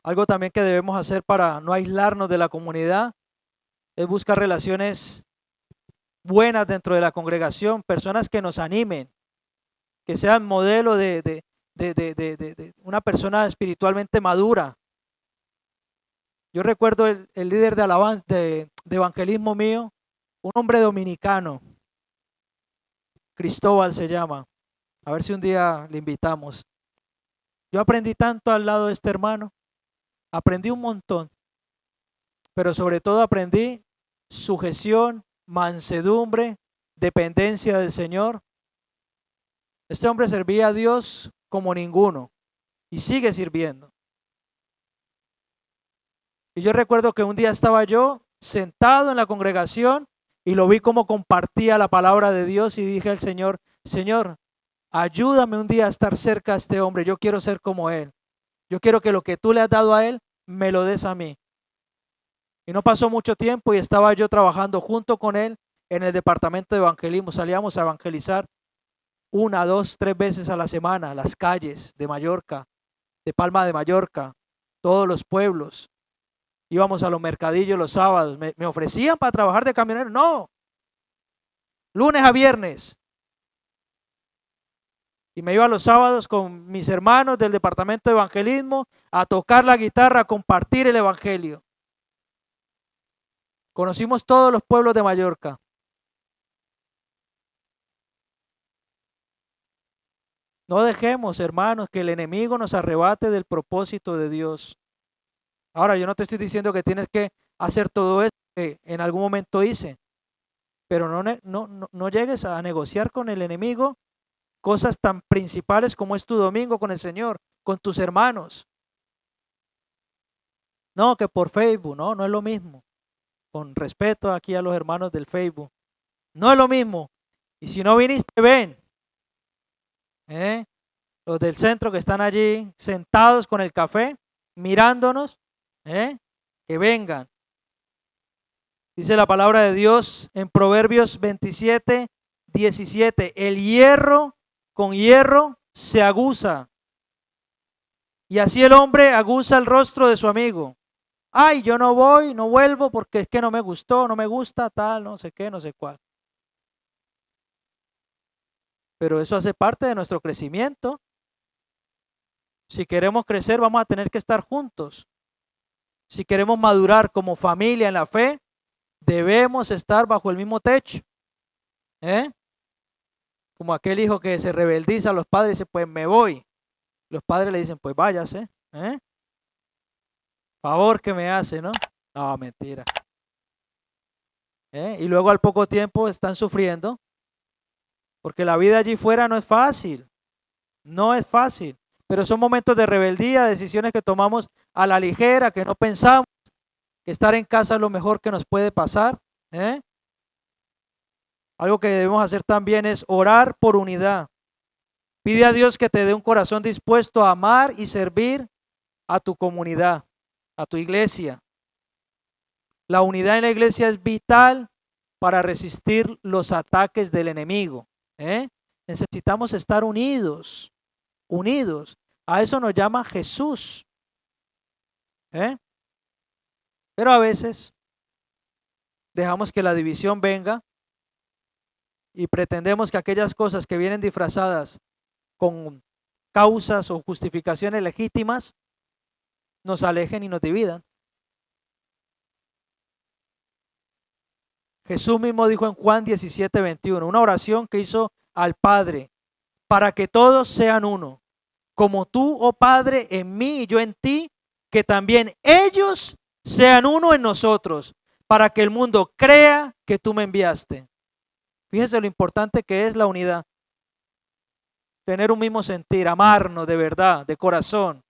Algo también que debemos hacer para no aislarnos de la comunidad es buscar relaciones buenas dentro de la congregación, personas que nos animen, que sean modelo de una persona espiritualmente madura. Yo recuerdo el líder de alabanza, de evangelismo mío, un hombre dominicano, Cristóbal se llama. A ver si un día le invitamos. Yo aprendí tanto al lado de este hermano, aprendí un montón, pero sobre todo aprendí sujeción, mansedumbre, dependencia del Señor. Este hombre servía a Dios como ninguno y sigue sirviendo. Y yo recuerdo que un día estaba yo sentado en la congregación y lo vi como compartía la palabra de Dios y dije al Señor, Señor, ayúdame un día a estar cerca de este hombre, yo quiero ser como él. Yo quiero que lo que tú le has dado a él, me lo des a mí. Y no pasó mucho tiempo y estaba yo trabajando junto con él en el departamento de evangelismo. Salíamos a evangelizar 1, 2, 3 veces a la semana, las calles de Mallorca, de Palma de Mallorca, todos los pueblos. Íbamos a los mercadillos los sábados. Me ofrecían para trabajar de camionero. No, lunes a viernes. Y me iba los sábados con mis hermanos del departamento de evangelismo a tocar la guitarra, a compartir el evangelio. Conocimos todos los pueblos de Mallorca. No dejemos, hermanos, que el enemigo nos arrebate del propósito de Dios. Ahora, yo no te estoy diciendo que tienes que hacer todo eso que en algún momento hice, pero no llegues a negociar con el enemigo cosas tan principales como es tu domingo con el Señor, con tus hermanos. No, que por Facebook, no es lo mismo. Con respeto aquí a los hermanos del Facebook. No es lo mismo. Y si no viniste, ven. ¿Eh? Los del centro que están allí sentados con el café, mirándonos, que vengan. Dice la palabra de Dios en Proverbios 27:17, el hierro con hierro se aguza, y así el hombre aguza el rostro de su amigo. Ay, yo no voy, no vuelvo porque es que no me gustó, no me gusta, tal, no sé qué, no sé cuál. Pero eso hace parte de nuestro crecimiento. Si queremos crecer, vamos a tener que estar juntos. Si queremos madurar como familia en la fe, debemos estar bajo el mismo techo. Como aquel hijo que se rebeldiza a los padres y dice, pues me voy. Los padres le dicen, pues váyase. Favor que me hace, ¿no? No, mentira. Y luego al poco tiempo están sufriendo porque la vida allí fuera no es fácil, no es fácil, pero son momentos de rebeldía, decisiones que tomamos a la ligera, que no pensamos que estar en casa es lo mejor que nos puede pasar. ¿eh? Algo que debemos hacer también es orar por unidad. Pide a Dios que te dé un corazón dispuesto a amar y servir a tu comunidad, a tu iglesia. La unidad en la iglesia es vital para resistir los ataques del enemigo. ¿eh? Necesitamos estar unidos, unidos. A eso nos llama Jesús. ¿eh? Pero a veces dejamos que la división venga y pretendemos que aquellas cosas que vienen disfrazadas con causas o justificaciones legítimas nos alejen y nos dividan. Jesús mismo dijo en Juan 17:21, una oración que hizo al Padre, para que todos sean uno, como tú, oh Padre, en mí y yo en ti, que también ellos sean uno en nosotros, para que el mundo crea que tú me enviaste. Fíjese lo importante que es la unidad. Tener un mismo sentir, amarnos de verdad, de corazón.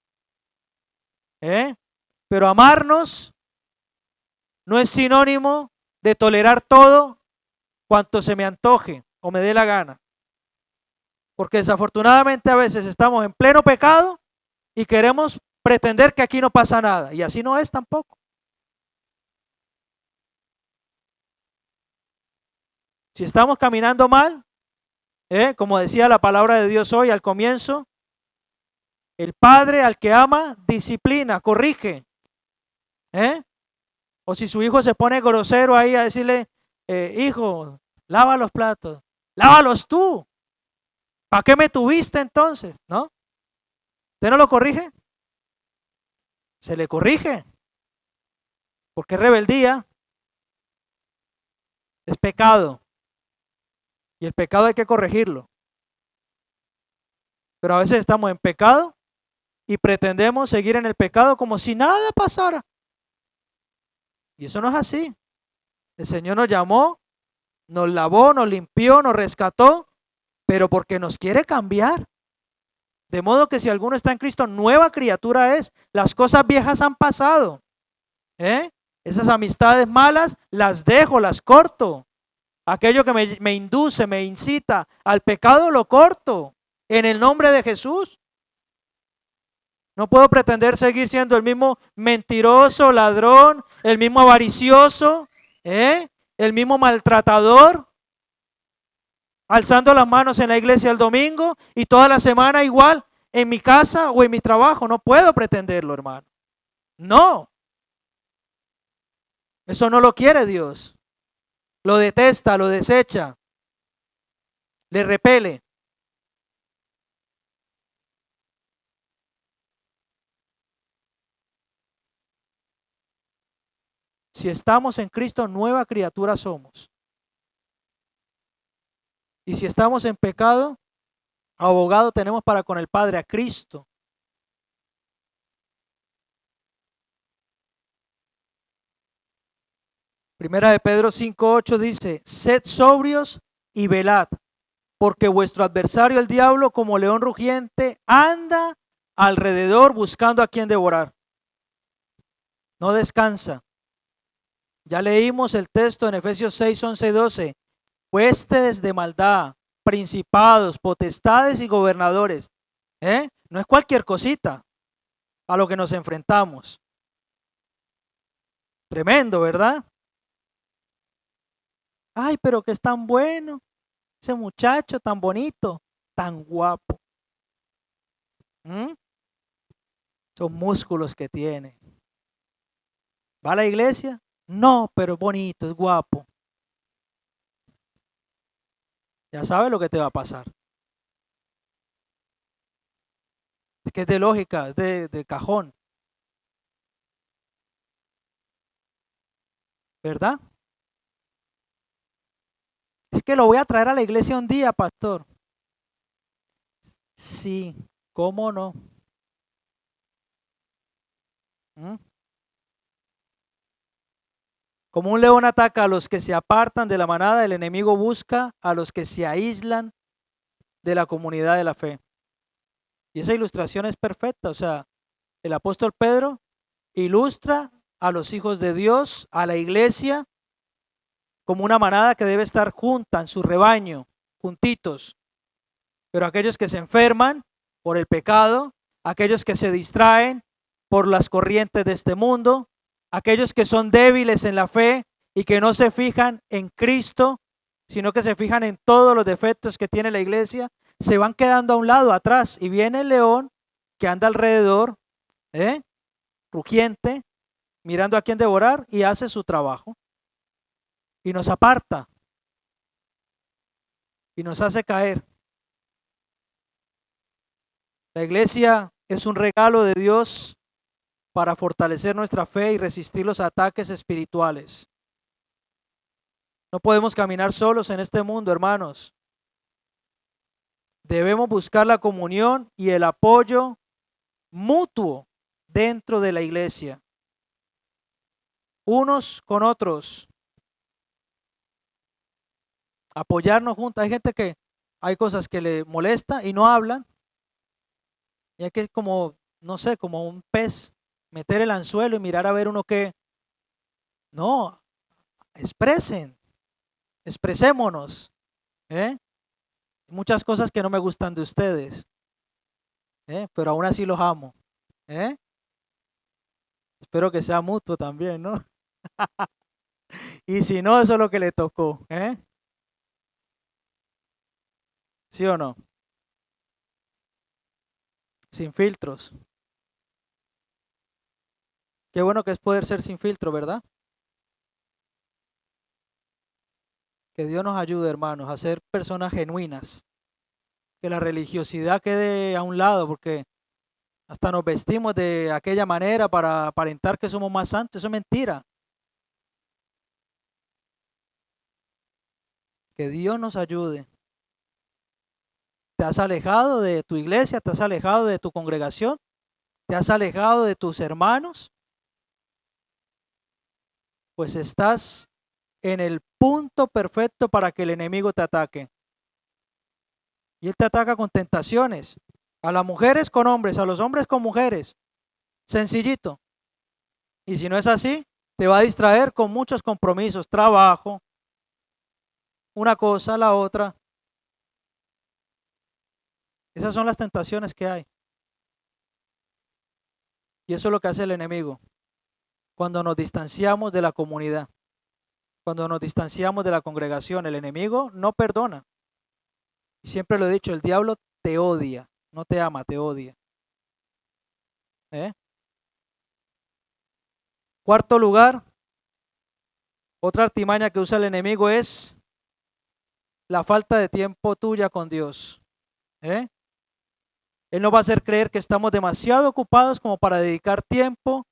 Pero amarnos no es sinónimo de tolerar todo cuanto se me antoje o me dé la gana. Porque desafortunadamente a veces estamos en pleno pecado y queremos pretender que aquí no pasa nada. Y así no es tampoco. Si estamos caminando mal, como decía la palabra de Dios hoy al comienzo, el padre al que ama disciplina, corrige. O si su hijo se pone grosero ahí a decirle, hijo, lava los platos, lávalos tú. ¿Para qué me tuviste entonces? ¿No? ¿Usted no lo corrige? Se le corrige. Porque es rebeldía, es pecado. Y el pecado hay que corregirlo. Pero a veces estamos en pecado y pretendemos seguir en el pecado como si nada pasara. Y eso no es así. El Señor nos llamó, nos lavó, nos limpió, nos rescató, pero porque nos quiere cambiar. De modo que si alguno está en Cristo, nueva criatura es. Las cosas viejas han pasado. Esas amistades malas las dejo, las corto. Aquello que me induce, me incita al pecado, lo corto. En el nombre de Jesús. No puedo pretender seguir siendo el mismo mentiroso, ladrón, el mismo avaricioso, el mismo maltratador, alzando las manos en la iglesia el domingo y toda la semana igual en mi casa o en mi trabajo. No puedo pretenderlo, hermano. No. Eso no lo quiere Dios. Lo detesta, lo desecha, le repele. Si estamos en Cristo, nueva criatura somos. Y si estamos en pecado, abogado tenemos para con el Padre, a Cristo. Primera de Pedro 5:8 dice, sed sobrios y velad, porque vuestro adversario el diablo, como león rugiente, anda alrededor buscando a quien devorar. No descansa. Ya leímos el texto en Efesios 6:11-12. Huestes de maldad, principados, potestades y gobernadores. No es cualquier cosita a lo que nos enfrentamos. Tremendo, ¿verdad? Ay, pero que es tan bueno, ese muchacho tan bonito, tan guapo. Son músculos que tiene. ¿Va a la iglesia? No, pero es bonito, es guapo. Ya sabes lo que te va a pasar. Es que es de lógica, es de cajón. ¿Verdad? Es que lo voy a traer a la iglesia un día, pastor. Sí, ¿cómo no? Como un león ataca a los que se apartan de la manada, el enemigo busca a los que se aíslan de la comunidad de la fe. Y esa ilustración es perfecta. O sea, el apóstol Pedro ilustra a los hijos de Dios, a la iglesia, como una manada que debe estar junta en su rebaño, juntitos. Pero aquellos que se enferman por el pecado, aquellos que se distraen por las corrientes de este mundo, aquellos que son débiles en la fe y que no se fijan en Cristo, sino que se fijan en todos los defectos que tiene la iglesia, se van quedando a un lado, atrás, y viene el león que anda alrededor, rugiente, mirando a quién devorar, y hace su trabajo y nos aparta y nos hace caer. La iglesia es un regalo de Dios para fortalecer nuestra fe y resistir los ataques espirituales. No podemos caminar solos en este mundo, hermanos. Debemos buscar la comunión y el apoyo mutuo dentro de la iglesia, unos con otros, apoyarnos juntos. Hay gente que hay cosas que le molesta y no hablan, y hay que, como, no sé, como un pez, meter el anzuelo y mirar a ver uno que, no, expresémonos, muchas cosas que no me gustan de ustedes, pero aún así los amo, espero que sea mutuo también, ¿no? Y si no, eso es lo que le tocó, ¿sí o no? Sin filtros. Qué bueno que es poder ser sin filtro, ¿verdad? Que Dios nos ayude, hermanos, a ser personas genuinas. Que la religiosidad quede a un lado, porque hasta nos vestimos de aquella manera para aparentar que somos más santos. Eso es mentira. Que Dios nos ayude. ¿Te has alejado de tu iglesia? ¿Te has alejado de tu congregación? ¿Te has alejado de tus hermanos? Pues estás en el punto perfecto para que el enemigo te ataque. Y él te ataca con tentaciones. A las mujeres con hombres, a los hombres con mujeres. Sencillito. Y si no es así, te va a distraer con muchos compromisos, trabajo, una cosa, la otra. Esas son las tentaciones que hay. Y eso es lo que hace el enemigo. Cuando nos distanciamos de la comunidad, cuando nos distanciamos de la congregación, el enemigo no perdona. Y siempre lo he dicho, el diablo te odia, no te ama, te odia. Cuarto lugar, otra artimaña que usa el enemigo es la falta de tiempo tuya con Dios. Él nos va a hacer creer que estamos demasiado ocupados como para dedicar tiempo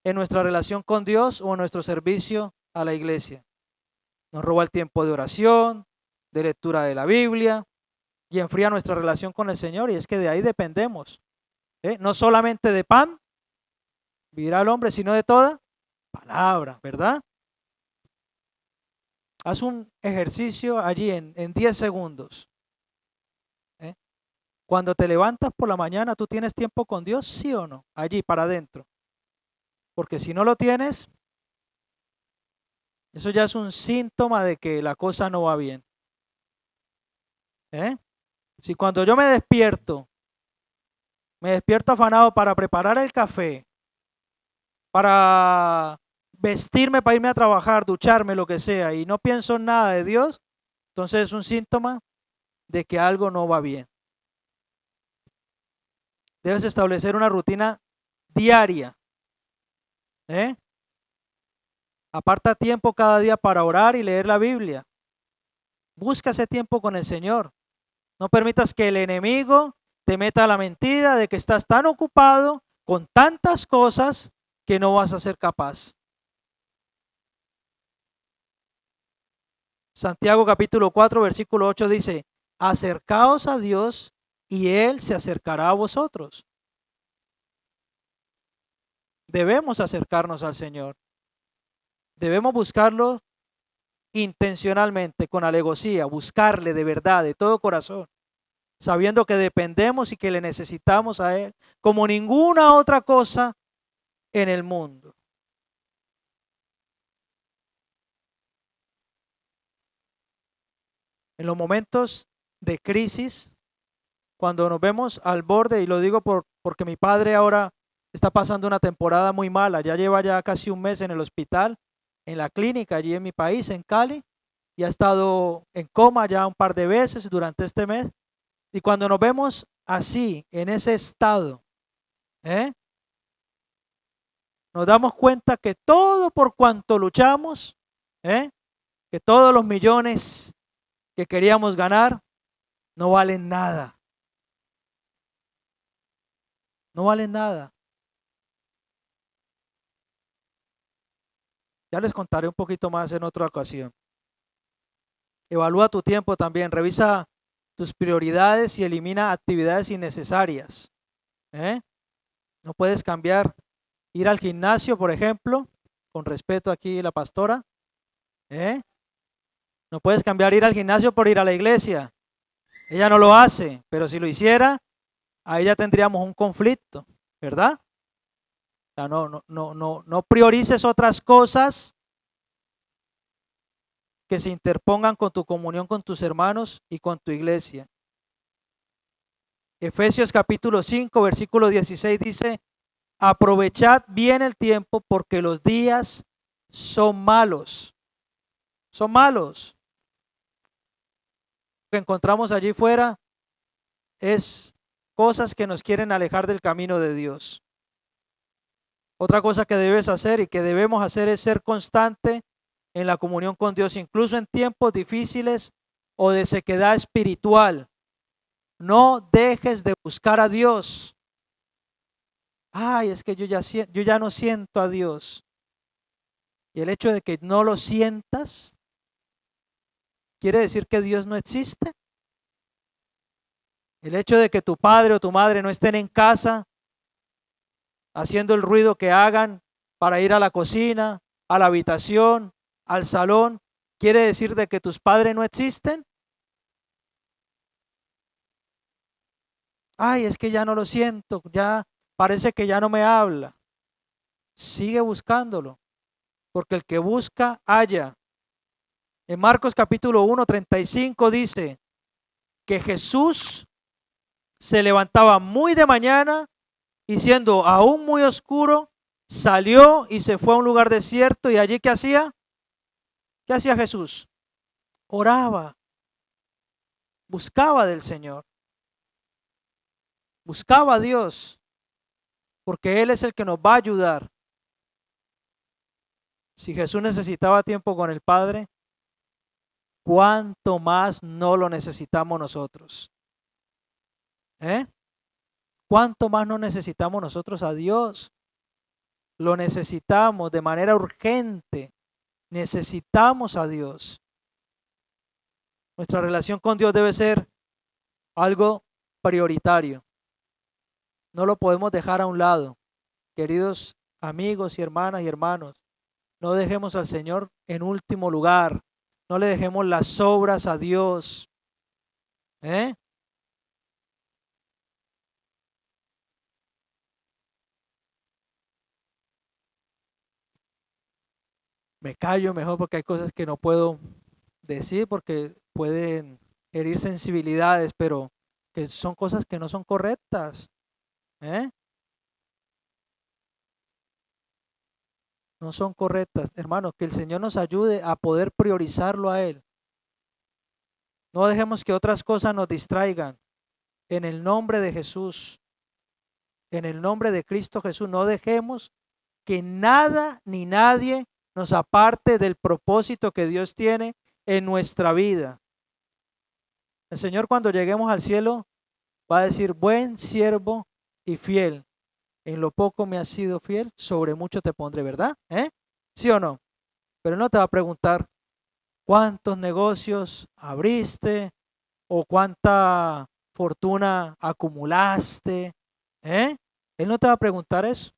en nuestra relación con Dios o en nuestro servicio a la iglesia. Nos roba el tiempo de oración, de lectura de la Biblia y enfría nuestra relación con el Señor. Y es que de ahí dependemos. No solamente de pan vivirá el hombre, sino de toda palabra, ¿verdad? Haz un ejercicio allí en 10 segundos. Cuando te levantas por la mañana, ¿tú tienes tiempo con Dios? ¿Sí o no? Allí, para adentro. Porque si no lo tienes, eso ya es un síntoma de que la cosa no va bien. Si cuando yo me despierto afanado para preparar el café, para vestirme, para irme a trabajar, ducharme, lo que sea, y no pienso en nada de Dios, entonces es un síntoma de que algo no va bien. Debes establecer una rutina diaria. Aparta tiempo cada día para orar y leer la Biblia. Busca ese tiempo con el Señor. No permitas que el enemigo te meta la mentira de que estás tan ocupado con tantas cosas que no vas a ser capaz. Santiago capítulo 4, versículo 8 dice, acercaos a Dios y Él se acercará a vosotros. Debemos acercarnos al Señor. Debemos buscarlo intencionalmente, con alevosía, buscarle de verdad, de todo corazón, sabiendo que dependemos y que le necesitamos a Él como ninguna otra cosa en el mundo. En los momentos de crisis, cuando nos vemos al borde, y lo digo porque mi padre ahora está pasando una temporada muy mala, ya lleva ya casi un mes en el hospital, en la clínica allí en mi país, en Cali, y ha estado en coma ya un par de veces durante este mes. Y cuando nos vemos así, en ese estado, ¿eh? Nos damos cuenta que todo por cuanto luchamos, ¿eh? Que todos los millones que queríamos ganar no valen nada, no valen nada. Ya les contaré un poquito más en otra ocasión. Evalúa tu tiempo también, revisa tus prioridades y elimina actividades innecesarias, ¿eh? No puedes cambiar, ir al gimnasio, por ejemplo, con respeto aquí la pastora, ¿eh? No puedes cambiar ir al gimnasio por ir a la iglesia. Ella no lo hace, pero si lo hiciera, ahí ya tendríamos un conflicto, ¿verdad? O sea, no priorices otras cosas que se interpongan con tu comunión con tus hermanos y con tu iglesia. Efesios capítulo 5, versículo 16 dice, aprovechad bien el tiempo porque los días son malos. Son malos. Lo que encontramos allí fuera es cosas que nos quieren alejar del camino de Dios. Otra cosa que debes hacer y que debemos hacer es ser constante en la comunión con Dios, incluso en tiempos difíciles o de sequedad espiritual. No dejes de buscar a Dios. Ay, es que yo ya no siento a Dios. Y el hecho de que no lo sientas, ¿quiere decir que Dios no existe? El hecho de que tu padre o tu madre no estén en casa haciendo el ruido que hagan para ir a la cocina, a la habitación, al salón, ¿quiere decir de que tus padres no existen? Ay, es que ya no lo siento, ya parece que ya no me habla. Sigue buscándolo, porque el que busca, halla. En Marcos capítulo 1, 35 dice que Jesús se levantaba muy de mañana y siendo aún muy oscuro, salió y se fue a un lugar desierto y allí ¿qué hacía? ¿Qué hacía Jesús? Oraba, buscaba del Señor, buscaba a Dios, porque Él es el que nos va a ayudar. Si Jesús necesitaba tiempo con el Padre, ¿cuánto más no lo necesitamos nosotros? ¿Eh? ¿Cuánto más no necesitamos nosotros a Dios? Lo necesitamos de manera urgente. Necesitamos a Dios. Nuestra relación con Dios debe ser algo prioritario. No lo podemos dejar a un lado. Queridos amigos y hermanas y hermanos, no dejemos al Señor en último lugar. No le dejemos las obras a Dios. ¿Eh? Me callo mejor porque hay cosas que no puedo decir porque pueden herir sensibilidades, pero que son cosas que no son correctas. ¿Eh? No son correctas. Hermanos, que el Señor nos ayude a poder priorizarlo a Él. No dejemos que otras cosas nos distraigan. En el nombre de Jesús, en el nombre de Cristo Jesús, no dejemos que nada ni nadie nos aparte del propósito que Dios tiene en nuestra vida. El Señor cuando lleguemos al cielo va a decir, buen siervo y fiel. En lo poco me has sido fiel, sobre mucho te pondré, ¿verdad? ¿Eh? ¿Sí o no? Pero no te va a preguntar cuántos negocios abriste o cuánta fortuna acumulaste. ¿Eh? Él no te va a preguntar eso.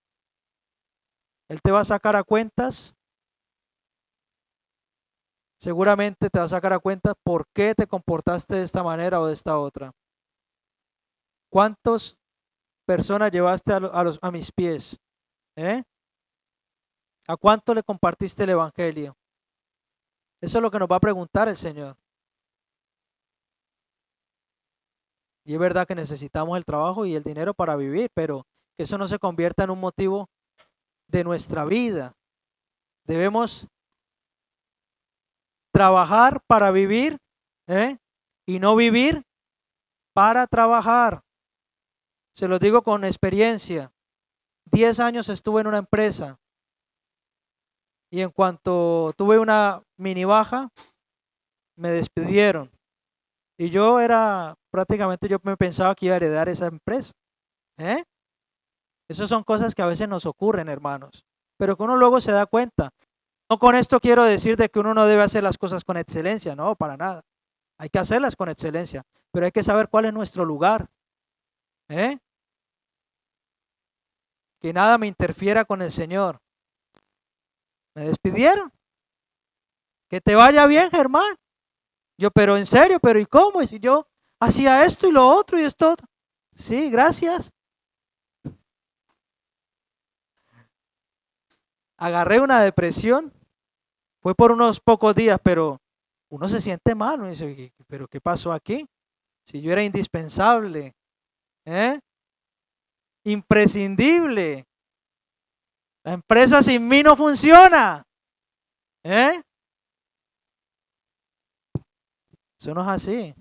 Él te va a sacar a cuentas seguramente te vas a sacar a cuenta por qué te comportaste de esta manera o de esta otra. ¿Cuántas personas llevaste a mis pies? ¿Eh? ¿A cuánto le compartiste el evangelio? Eso es lo que nos va a preguntar el Señor. Y es verdad que necesitamos el trabajo y el dinero para vivir, pero que eso no se convierta en un motivo de nuestra vida. Debemos trabajar para vivir, ¿eh? Y no vivir para trabajar. Se los digo con experiencia. 10 años estuve en una empresa y en cuanto tuve una mini baja, me despidieron. Y yo prácticamente yo me pensaba que iba a heredar esa empresa. ¿Eh? Esas son cosas que a veces nos ocurren, hermanos, pero que uno luego se da cuenta. No con esto quiero decir de que uno no debe hacer las cosas con excelencia, no, para nada. Hay que hacerlas con excelencia, pero hay que saber cuál es nuestro lugar. ¿Eh? Que nada me interfiera con el Señor. Me despidieron. Que te vaya bien, Germán. Yo, pero en serio, pero ¿y cómo? Y si yo hacía esto y lo otro y esto otro. Sí, gracias. Agarré una depresión. Fue por unos pocos días, pero uno se siente mal. Uno dice, pero ¿qué pasó aquí? Si yo era indispensable, ¿eh? Imprescindible. La empresa sin mí no funciona. ¿Eh? Eso no es así.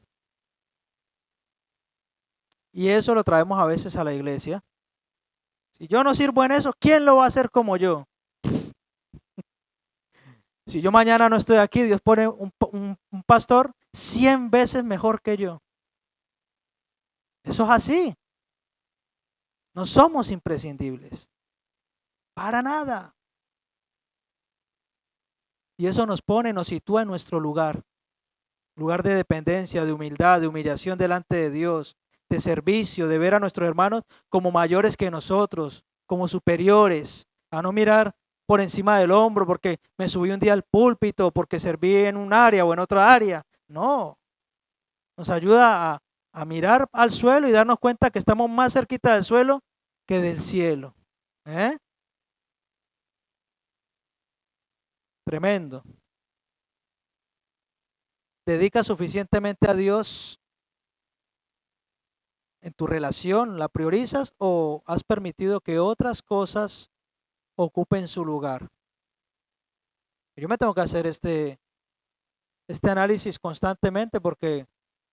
Y eso lo traemos a veces a la iglesia. Si yo no sirvo en eso, ¿quién lo va a hacer como yo? Si yo mañana no estoy aquí, Dios pone un pastor 100 veces mejor que yo. Eso es así. No somos imprescindibles. Para nada. Y eso nos pone, nos sitúa en nuestro lugar. Lugar de dependencia, de humildad, de humillación delante de Dios, de servicio, de ver a nuestros hermanos como mayores que nosotros, como superiores, a no mirar por encima del hombro porque me subí un día al púlpito, porque serví en un área o en otra área. No, nos ayuda a mirar al suelo y darnos cuenta que estamos más cerquita del suelo que del cielo. ¿Eh? Tremendo. ¿Dedica suficientemente a Dios en tu relación? ¿La priorizas o has permitido que otras cosas ocupen su lugar? Yo me tengo que hacer este análisis constantemente porque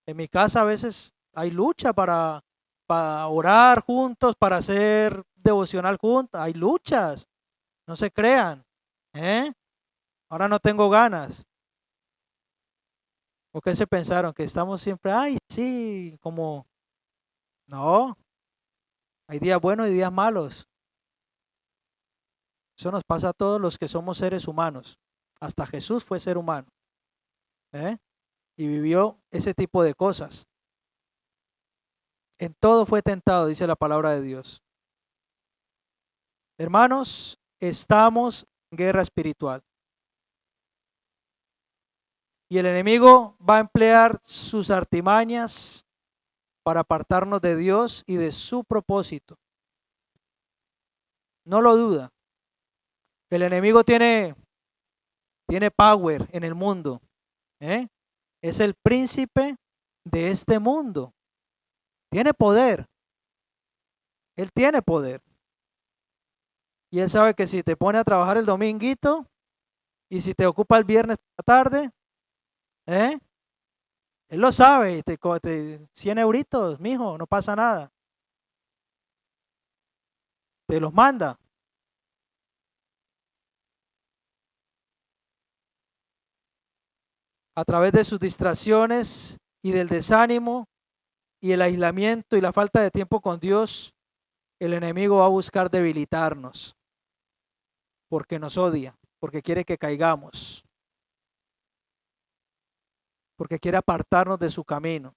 en mi casa a veces hay lucha para orar juntos, para hacer devocional juntos. Hay luchas, no se crean. ¿Eh? Ahora no tengo ganas. ¿O qué se pensaron? Que estamos siempre, ay, sí, como, no, hay días buenos y días malos. Eso nos pasa a todos los que somos seres humanos. Hasta Jesús fue ser humano. ¿Eh? Y vivió ese tipo de cosas. En todo fue tentado, dice la palabra de Dios. Hermanos, estamos en guerra espiritual. Y el enemigo va a emplear sus artimañas para apartarnos de Dios y de su propósito. No lo duda. El enemigo tiene power en el mundo. ¿Eh? Es el príncipe de este mundo. Tiene poder. Él tiene poder. Y él sabe que si te pone a trabajar el dominguito y si te ocupa el viernes por la tarde, ¿eh? Él lo sabe, 100 euritos, mijo, no pasa nada. Te los manda. A través de sus distracciones y del desánimo y el aislamiento y la falta de tiempo con Dios, el enemigo va a buscar debilitarnos porque nos odia, porque quiere que caigamos, porque quiere apartarnos de su camino.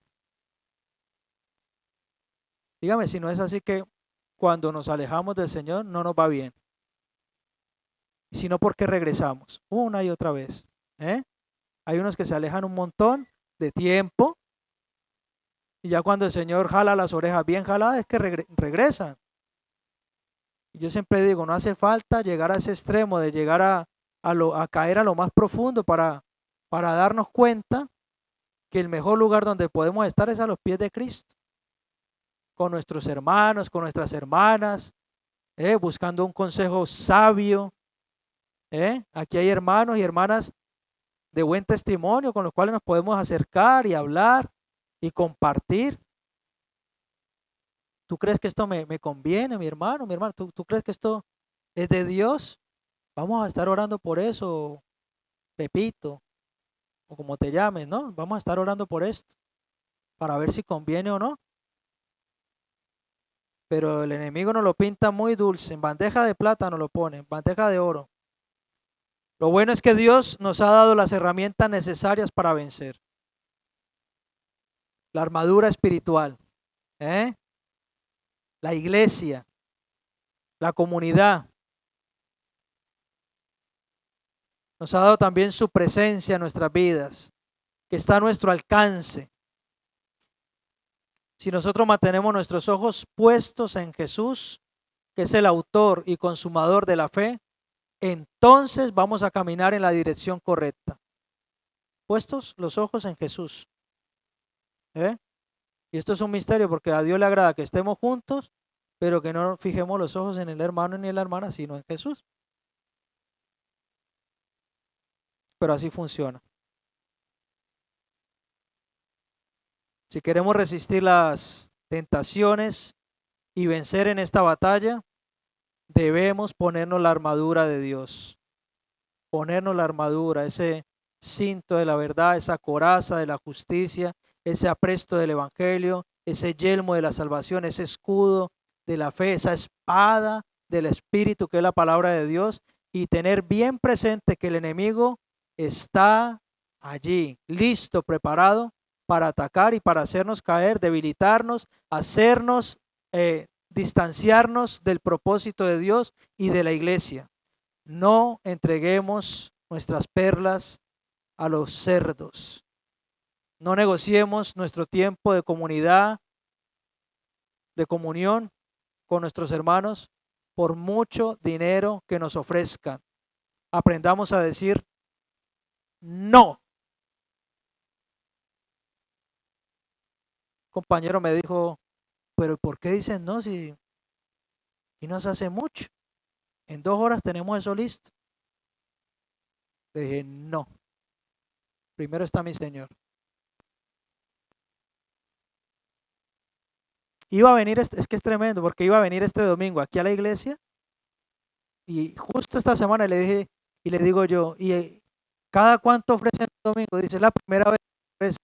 Dígame si no es así que cuando nos alejamos del Señor no nos va bien, sino porque regresamos una y otra vez. ¿Eh? Hay unos que se alejan un montón de tiempo y ya cuando el Señor jala las orejas bien jaladas es que regresan. Y yo siempre digo, no hace falta llegar a ese extremo de llegar a caer a lo más profundo para darnos cuenta que el mejor lugar donde podemos estar es a los pies de Cristo, con nuestros hermanos, con nuestras hermanas, buscando un consejo sabio. Aquí hay hermanos y hermanas de buen testimonio con los cuales nos podemos acercar y hablar y compartir. ¿Tú crees que esto me conviene, mi hermano? Mi hermano, ¿tú crees que esto es de Dios? Vamos a estar orando por eso, Pepito, o como te llames, ¿no? Vamos a estar orando por esto, para ver si conviene o no. Pero el enemigo nos lo pinta muy dulce, en bandeja de plata nos lo pone, en bandeja de oro. Lo bueno es que Dios nos ha dado las herramientas necesarias para vencer. La armadura espiritual, la iglesia, la comunidad. Nos ha dado también su presencia en nuestras vidas, que está a nuestro alcance. Si nosotros mantenemos nuestros ojos puestos en Jesús, que es el autor y consumador de la fe, entonces vamos a caminar en la dirección correcta. Puestos los ojos en Jesús. Y esto es un misterio porque a Dios le agrada que estemos juntos, pero que no fijemos los ojos en el hermano ni en la hermana, sino en Jesús. Pero así funciona. Si queremos resistir las tentaciones y vencer en esta batalla, debemos ponernos la armadura de Dios. Ponernos la armadura, ese cinto de la verdad, esa coraza de la justicia, ese apresto del evangelio, ese yelmo de la salvación, ese escudo de la fe, esa espada del Espíritu que es la palabra de Dios, y tener bien presente que el enemigo está allí, listo, preparado para atacar y para hacernos caer, debilitarnos, hacernos distanciarnos del propósito de Dios y de la iglesia. No entreguemos nuestras perlas a los cerdos. No negociemos nuestro tiempo de comunidad, de comunión con nuestros hermanos por mucho dinero que nos ofrezcan. Aprendamos a decir no. Un compañero me dijo, pero ¿por qué dicen no si y no se hace mucho? En 2 horas tenemos eso listo. Le dije, no. Primero está mi Señor. Iba a venir, es que es tremendo, porque iba a venir este domingo aquí a la iglesia y justo esta semana le dije, y le digo yo, ¿y cada cuánto ofrecen el domingo? Dice, la primera vez que ofrece.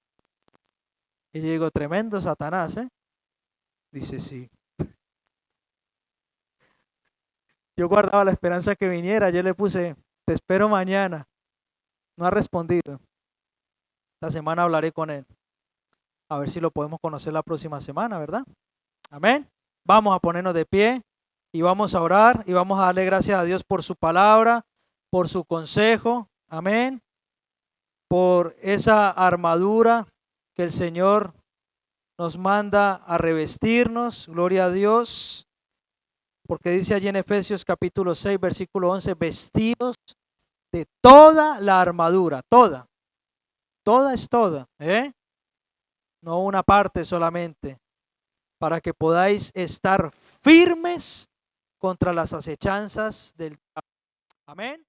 Y yo digo, tremendo Satanás, ¿eh? Dice, sí. Yo guardaba la esperanza que viniera, yo le puse, te espero mañana. No ha respondido. La semana hablaré con él. A ver si lo podemos conocer la próxima semana, ¿verdad? Amén. Vamos a ponernos de pie y vamos a orar y vamos a darle gracias a Dios por su palabra, por su consejo. Amén. Por esa armadura que el Señor nos manda a revestirnos. Gloria a Dios. Porque dice allí en Efesios capítulo 6, versículo 11, vestidos de toda la armadura, toda es toda, no una parte solamente, para que podáis estar firmes contra las acechanzas del diablo. Amén.